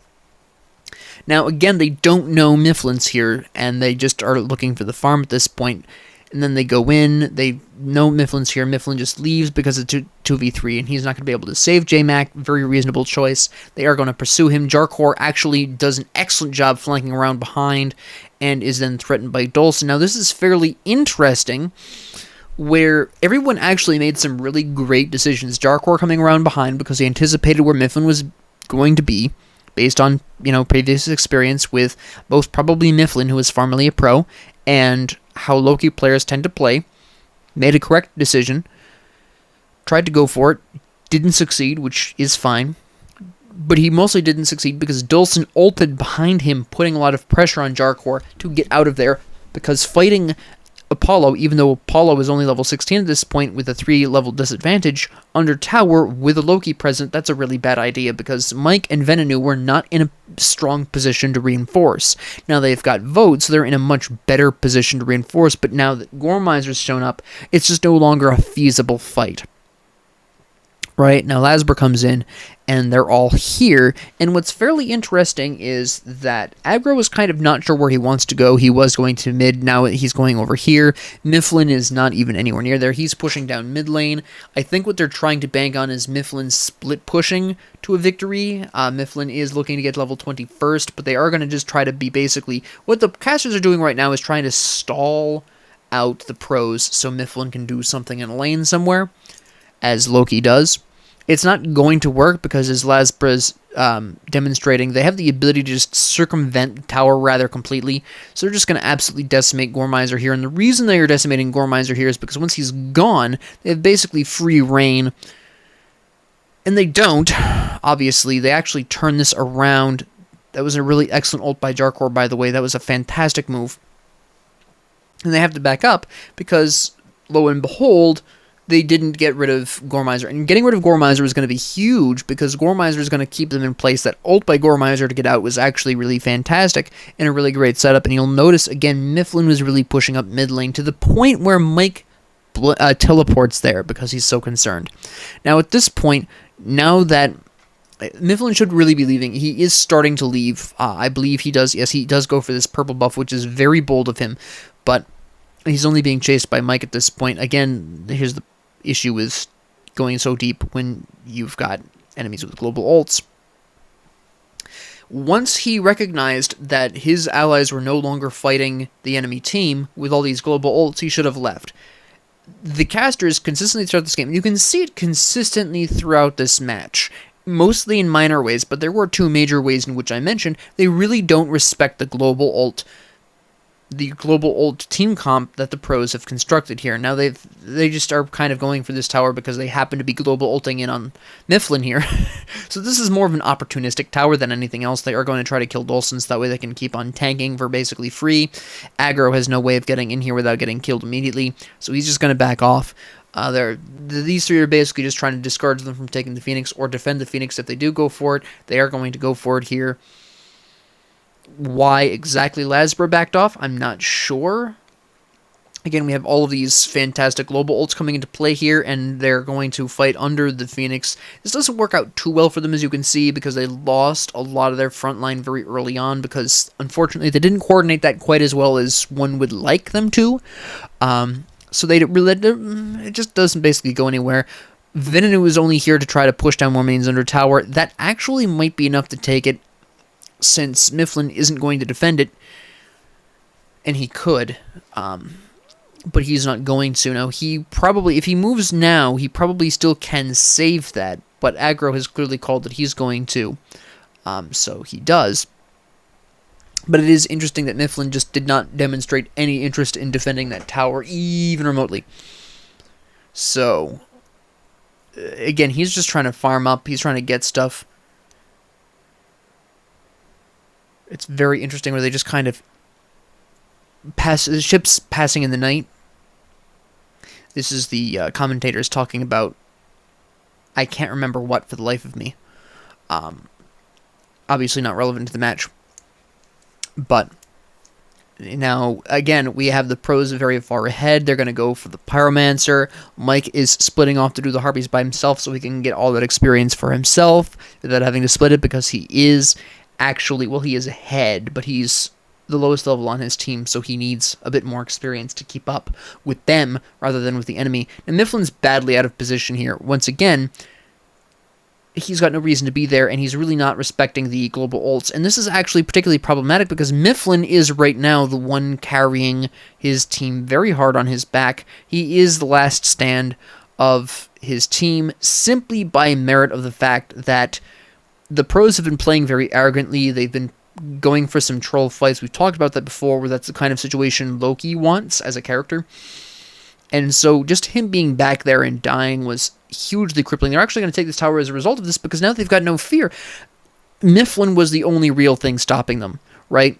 Now, again, they don't know Mifflin's here, and they just are looking for the farm at this point. And then they go in, they know Mifflin's here, Mifflin just leaves because it's 2v3, and he's not going to be able to save J-Mac, very reasonable choice. They are going to pursue him. Jarkor actually does an excellent job flanking around behind, and is then threatened by Dolson. Now this is fairly interesting, where everyone actually made some really great decisions. Jarkor coming around behind because he anticipated where Mifflin was going to be, based on, previous experience with both probably Mifflin, who is formerly a pro, and how Loki players tend to play. Made a correct decision. Tried to go for it. Didn't succeed, which is fine. But he mostly didn't succeed because Dolson ulted behind him, putting a lot of pressure on Jarkor to get out of there, because fighting Apollo, even though Apollo is only level 16 at this point with a 3-level disadvantage, under tower with a Loki present, that's a really bad idea, because Mike and Venonu were not in a strong position to reinforce. Now they've got votes, so they're in a much better position to reinforce, but now that Gormizer's shown up, it's just no longer a feasible fight. Right, now Lasbra comes in, and they're all here, and what's fairly interesting is that aggro was kind of not sure where he wants to go. He was going to mid, now he's going over here. Mifflin is not even anywhere near there. He's pushing down mid lane. I think what they're trying to bank on is Mifflin split pushing to a victory. Mifflin is looking to get level 20 first, but they are going to just try to be basically, what the casters are doing right now is trying to stall out the pros so Mifflin can do something in a lane somewhere, as Loki does. It's not going to work because, as Lasbra's demonstrating, they have the ability to just circumvent the tower rather completely. So they're just going to absolutely decimate Gormizer here. And the reason they are decimating Gormizer here is because once he's gone, they have basically free reign. And they don't, obviously. They actually turn this around. That was a really excellent ult by Jarkor, by the way. That was a fantastic move. And they have to back up because, lo and behold, they didn't get rid of Gormizer. And getting rid of Gormizer was going to be huge because Gormizer is going to keep them in place. That ult by Gormizer to get out was actually really fantastic and a really great setup. And you'll notice, again, Mifflin was really pushing up mid lane to the point where Mike teleports there because he's so concerned. Now, at this point, now that Mifflin should really be leaving, he is starting to leave. I believe he does. Yes, he does go for this purple buff, which is very bold of him. But he's only being chased by Mike at this point. Again, here's the issue with going so deep when you've got enemies with global ults. Once he recognized that his allies were no longer fighting the enemy team with all these global ults, he should have left. The casters consistently throughout this game, you can see it consistently throughout this match, mostly in minor ways, but there were two major ways in which I mentioned they really don't respect the global ult team comp that the pros have constructed here. Now they just are kind of going for this tower because they happen to be global ulting in on Mifflin here. So this is more of an opportunistic tower than anything else. They are going to try to kill Dulcin so that way they can keep on tanking for basically free. Aggro has no way of getting in here without getting killed immediately, so he's just going to back off. These three are basically just trying to discourage them from taking the Phoenix or defend the Phoenix. If they do go for it, they are going to go for it here. Why exactly Lasbra backed off, I'm not sure. Again, we have all of these fantastic global ults coming into play here, and they're going to fight under the Phoenix. This doesn't work out too well for them, as you can see, because they lost a lot of their front line very early on, because unfortunately they didn't coordinate that quite as well as one would like them to. So it just doesn't basically go anywhere. Venenu is only here to try to push down more minions under tower. That actually might be enough to take it, since Mifflin isn't going to defend it, and he could, but he's not going to. Now, if he moves now, he probably still can save that, but Aggro has clearly called that he's going to, so he does. But it is interesting that Mifflin just did not demonstrate any interest in defending that tower, even remotely. So, again, he's just trying to farm up, he's trying to get stuff. It's very interesting where they just kind of the ships passing in the night. This is the commentators talking about, I can't remember what for the life of me. Obviously not relevant to the match. But now, again, we have the pros very far ahead. They're going to go for the Pyromancer. Mike is splitting off to do the Harpies by himself so he can get all that experience for himself without having to split it, because he is actually, well, he is ahead, but he's the lowest level on his team, so he needs a bit more experience to keep up with them rather than with the enemy. And Mifflin's badly out of position here. Once again, he's got no reason to be there, and he's really not respecting the global ults. And this is actually particularly problematic because Mifflin is right now the one carrying his team very hard on his back. He is the last stand of his team simply by merit of the fact that the pros have been playing very arrogantly. They've been going for some troll fights. We've talked about that before, where that's the kind of situation Loki wants as a character. And so just him being back there and dying was hugely crippling. They're actually going to take this tower as a result of this, because now they've got no fear. Mifflin was the only real thing stopping them, right?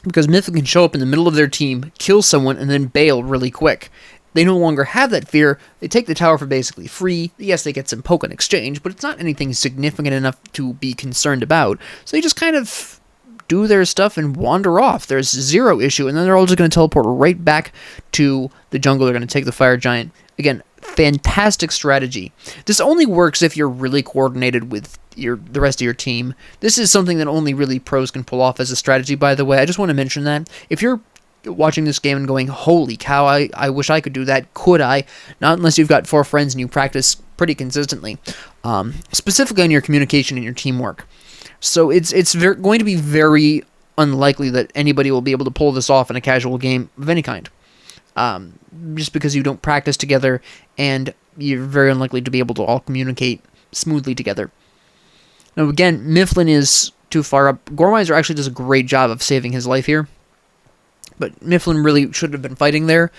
Because Mifflin can show up in the middle of their team, kill someone, and then bail really quick. They no longer have that fear. They take the tower for basically free. Yes, they get some poke in exchange, but it's not anything significant enough to be concerned about. So they just kind of do their stuff and wander off. There's zero issue, and then they're all just going to teleport right back to the jungle. They're going to take the Fire Giant. Again, fantastic strategy. This only works if you're really coordinated with the rest of your team. This is something that only really pros can pull off as a strategy, by the way. I just want to mention that. If you're watching this game and going, holy cow, I wish I could do that. Could I? Not unless you've got 4 friends and you practice pretty consistently. Specifically on your communication and your teamwork. So it's going to be very unlikely that anybody will be able to pull this off in a casual game of any kind. Just because you don't practice together, and you're very unlikely to be able to all communicate smoothly together. Now again, Mifflin is too far up. Goremizer actually does a great job of saving his life here. But Mifflin really should have been fighting there.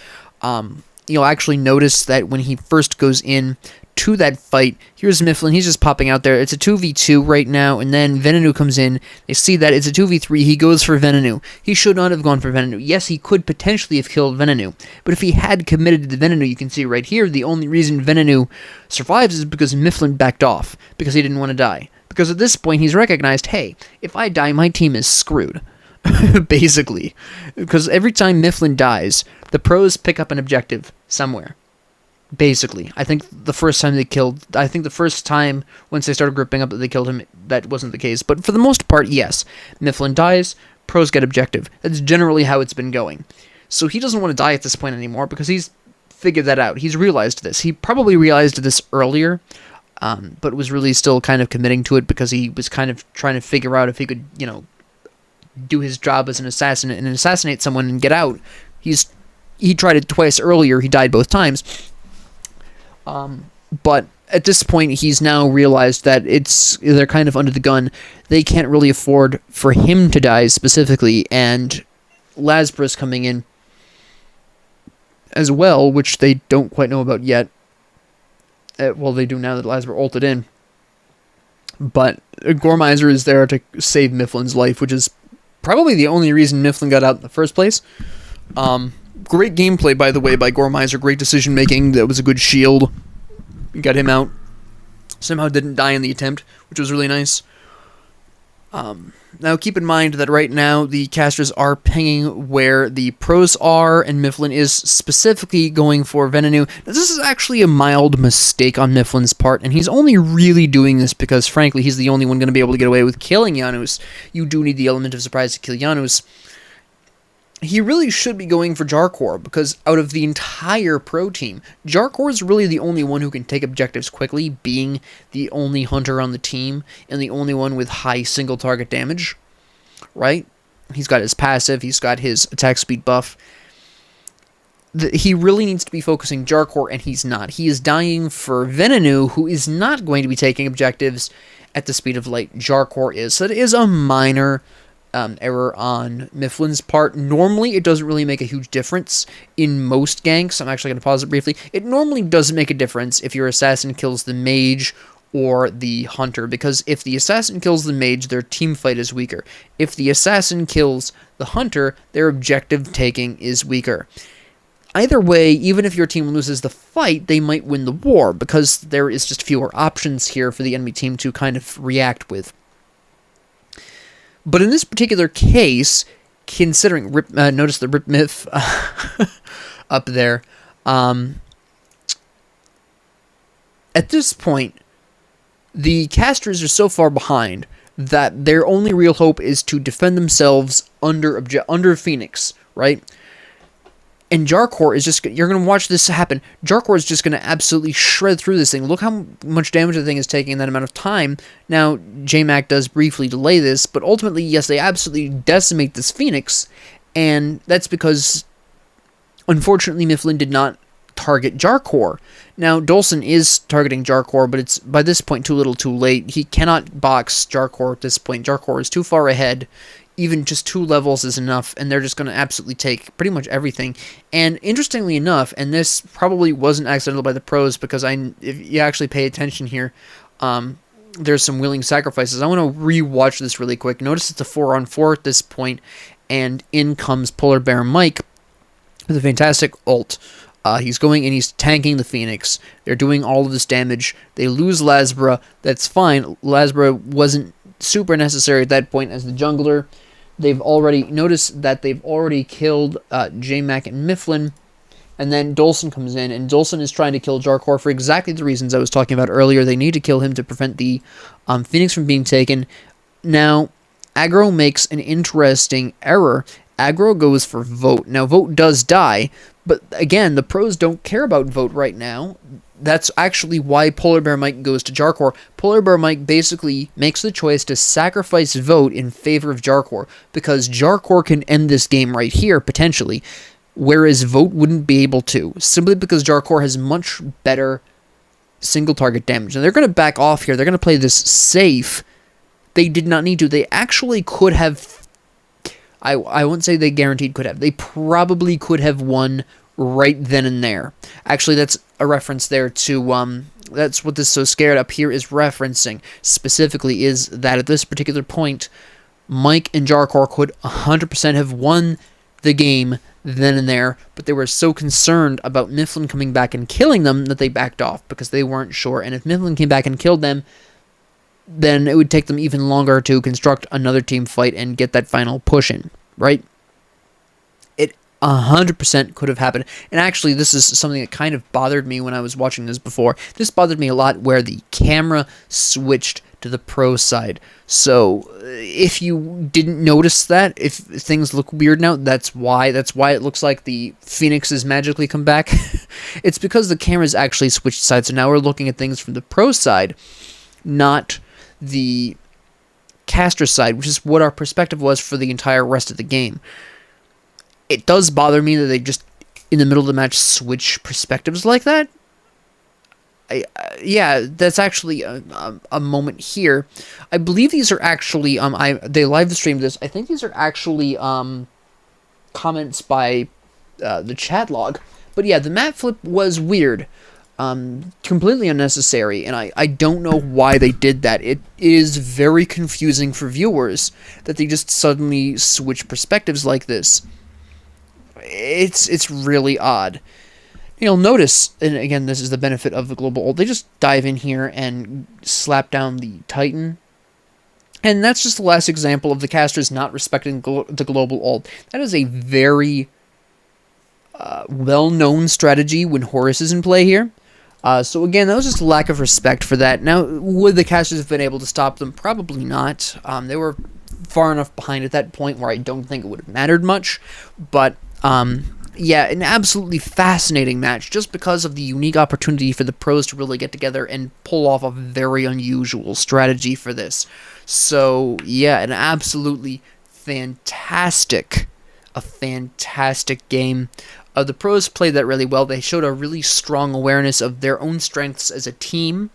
You'll actually notice that when he first goes in to that fight, here's Mifflin. He's just popping out there. It's a 2v2 right now, and then Venenu comes in. They see that it's a 2v3. He goes for Venenu. He should not have gone for Venenu. Yes, he could potentially have killed Venenu, but if he had committed to the Venenu, you can see right here, the only reason Venenu survives is because Mifflin backed off, because he didn't want to die. Because at this point, he's recognized, hey, if I die, my team is screwed. Basically, because every time Mifflin dies, the pros pick up an objective somewhere. Basically, I think the first time once they started grouping up that they killed him, that wasn't the case. But for the most part, yes, Mifflin dies, pros get objective. That's generally how it's been going. So he doesn't want to die at this point anymore because he's figured that out. He's realized this. He probably realized this earlier. but was really still kind of committing to it because he was kind of trying to figure out if he could, do his job as an assassin and assassinate someone and get out. He tried it twice earlier. He died both times. But at this point, he's now realized that they're kind of under the gun. They can't really afford for him to die specifically, and Lasbra's coming in as well, which they don't quite know about yet. Well, they do now that Lasbra ulted in. But Gormizer is there to save Mifflin's life, which is probably the only reason Mifflin got out in the first place. Great gameplay, by the way, by Gormizer. Great decision-making. That was a good shield. Got him out. Somehow didn't die in the attempt, which was really nice. Now, keep in mind that right now the casters are pinging where the pros are, and Mifflin is specifically going for Venenu. Now, this is actually a mild mistake on Mifflin's part, and he's only really doing this because, frankly, he's the only one going to be able to get away with killing Janus. You do need the element of surprise to kill Janus. He really should be going for Jarkor, because out of the entire pro team, Jarkor is really the only one who can take objectives quickly, being the only hunter on the team, and the only one with high single target damage, right? He's got his passive, he's got his attack speed buff. He really needs to be focusing Jarkor, and he's not. He is dying for Venenu, who is not going to be taking objectives at the speed of light. Jarkor is. So it is a minor error on Mifflin's part. Normally, it doesn't really make a huge difference in most ganks. I'm actually going to pause it briefly. It normally doesn't make a difference if your assassin kills the mage or the hunter, because if the assassin kills the mage, their team fight is weaker. If the assassin kills the hunter, their objective taking is weaker. Either way, even if your team loses the fight, they might win the war, because there is just fewer options here for the enemy team to kind of react with. But in this particular case, considering notice the Rip Myth up there, at this point, the casters are so far behind that their only real hope is to defend themselves under Phoenix, right? And Jarkor is just... You're going to watch this happen. Jarkor is just going to absolutely shred through this thing. Look how much damage the thing is taking in that amount of time. Now, JMac does briefly delay this, but ultimately, yes, they absolutely decimate this Phoenix, and that's because, unfortunately, Mifflin did not target Jarkor. Now, Dolson is targeting Jarkor, but it's, by this point, too little too late. He cannot box Jarkor at this point. Jarkor is too far ahead. Even just 2 levels is enough, and they're just going to absolutely take pretty much everything. And interestingly enough, and this probably wasn't accidental by the pros, because if you actually pay attention here, there's some willing sacrifices. I want to re-watch this really quick. Notice it's a 4-on-4 at this point, and in comes Polar Bear Mike with a fantastic ult. He's going and he's tanking the Phoenix. They're doing all of this damage. They lose Lasbra. That's fine. Lasbra wasn't super necessary at that point as the jungler. They've already noticed that they've already killed JMac and Mifflin, and then Dolson comes in, and Dolson is trying to kill Jarkor for exactly the reasons I was talking about earlier. They need to kill him to prevent the Phoenix from being taken. Now, Aggro makes an interesting error. Aggro goes for Vote. Now, Vote does die, but again, the pros don't care about Vote right now. That's actually why Polar Bear Mike goes to Jarkor. Polar Bear Mike basically makes the choice to sacrifice Vote in favor of Jarkor, because Jarkor can end this game right here, potentially, whereas Vote wouldn't be able to, simply because Jarkor has much better single target damage. And they're going to back off here. They're going to play this safe. They did not need to. They actually could have... I wouldn't say they guaranteed could have. They probably could have won right then and there. Actually, that's a reference there to, that's what this So Scared up here is referencing, specifically, is that at this particular point, Mike and Jarkor could 100% have won the game then and there, but they were so concerned about Mifflin coming back and killing them that they backed off, because they weren't sure, and if Mifflin came back and killed them, then it would take them even longer to construct another team fight and get that final push in, right? 100% could have happened. And actually, this is something that kind of bothered me when I was watching this before. This bothered me a lot where the camera switched to the pro side. So if you didn't notice that, if things look weird now, that's why. That's why it looks like the phoenixes magically come back. It's because the camera's actually switched sides. So now we're looking at things from the pro side, not the caster side, which is what our perspective was for the entire rest of the game. It does bother me that they just, in the middle of the match, switch perspectives like that. Yeah, that's actually a moment here. I believe these are actually, they live streamed this. I think these are actually comments by the chat log. But yeah, the map flip was weird. Completely unnecessary, and I don't know why they did that. It is very confusing for viewers that they just suddenly switch perspectives like this. It's really odd. You'll notice, and again, this is the benefit of the global ult, they just dive in here and slap down the Titan. And that's just the last example of the casters not respecting the global ult. That is a very well-known strategy when Horus is in play here. So again, that was just a lack of respect for that. Now, would the casters have been able to stop them? Probably not. They were far enough behind at that point where I don't think it would have mattered much. But yeah, an absolutely fascinating match just because of the unique opportunity for the pros to really get together and pull off a very unusual strategy for this. So yeah, an absolutely fantastic game. The pros played that really well. They showed a really strong awareness of their own strengths as a team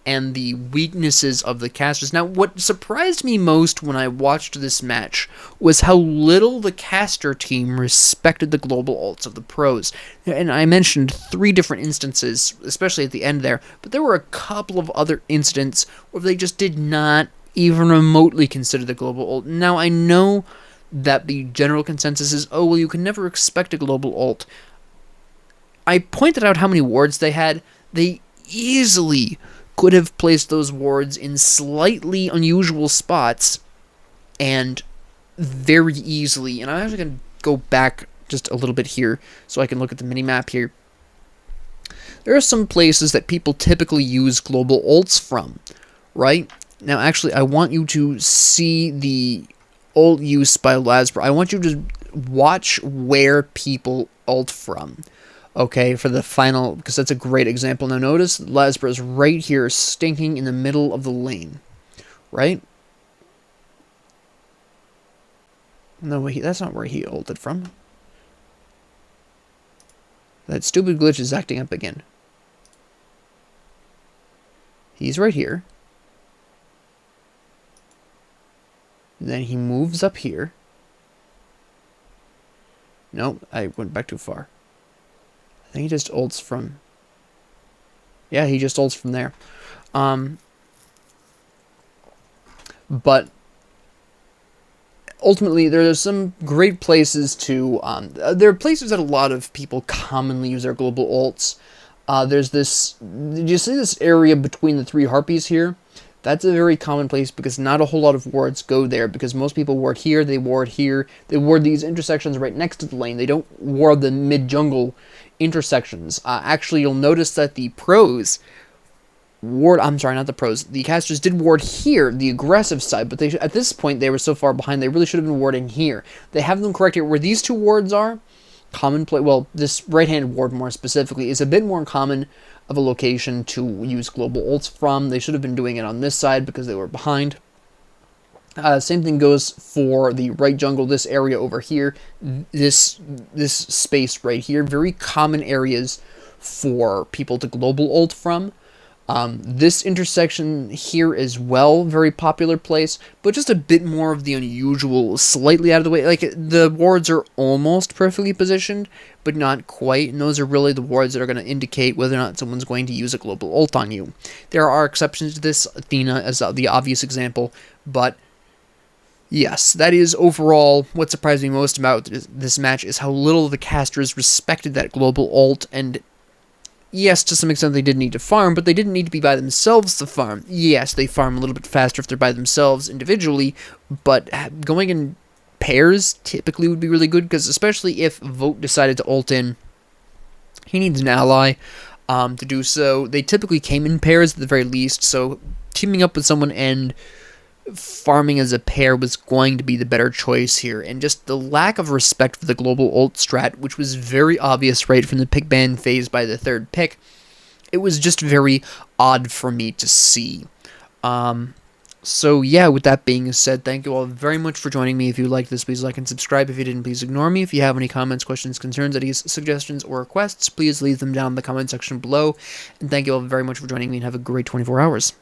and the weaknesses of the casters. Now, what surprised me most when I watched this match was how little the caster team respected the global ults of the pros. And I mentioned 3 different instances, especially at the end there, but there were a couple of other incidents where they just did not even remotely consider the global ult. Now, I know that the general consensus is, oh, well, you can never expect a global ult. I pointed out how many wards they had. They easily could have placed those wards in slightly unusual spots, and very easily, and I'm actually going to go back just a little bit here so I can look at the mini-map here. There are some places that people typically use global ults from, right? Now, actually, I want you to see the ult use by Lasbra. I want you to watch where people ult from. Okay, for the final, because that's a great example. Now notice Lasbra is right here, stinking in the middle of the lane. Right? No, that's not where he ulted from. That stupid glitch is acting up again. He's right here. Then he moves up here. Nope, I went back too far. I think he just ults from... Yeah, he just ults from there. But ultimately, there are some great places to... there are places that a lot of people commonly use their global ults. There's this... Did you see this area between the 3 harpies here? That's a very common place because not a whole lot of wards go there because most people ward here, they ward here. They ward these intersections right next to the lane. They don't ward the mid-jungle intersections. Actually, you'll notice that the pros ward... I'm sorry, not the pros. The casters did ward here, the aggressive side, but they at this point, they were so far behind, they really should have been warding here. They have them correct here. Where these 2 wards are, well, this right-hand ward more specifically is a bit more common of a location to use global ults from. They should have been doing it on this side because they were behind. Same thing goes for the right jungle, this area over here, this space right here. Very common areas for people to global ult from. This intersection here as well, very popular place, but just a bit more of the unusual, slightly out of the way. Like, the wards are almost perfectly positioned, but not quite, and those are really the wards that are going to indicate whether or not someone's going to use a global ult on you. There are exceptions to this, Athena as the obvious example, but yes, that is overall what surprised me most about this match is how little the casters respected that global ult, and yes, to some extent they did need to farm, but they didn't need to be by themselves to farm. Yes, they farm a little bit faster if they're by themselves individually, but going and pairs typically would be really good, because especially if Vote decided to ult in, he needs an ally to do so. They typically came in pairs at the very least, so teaming up with someone and farming as a pair was going to be the better choice here. And just the lack of respect for the global ult strat, which was very obvious right from the pick ban phase by the third pick, it was just very odd for me to see. So yeah, with that being said, thank you all very much for joining me. If you liked this, please like and subscribe. If you didn't, please ignore me. If you have any comments, questions, concerns, ideas, suggestions, or requests, please leave them down in the comment section below. And thank you all very much for joining me, and have a great 24 hours.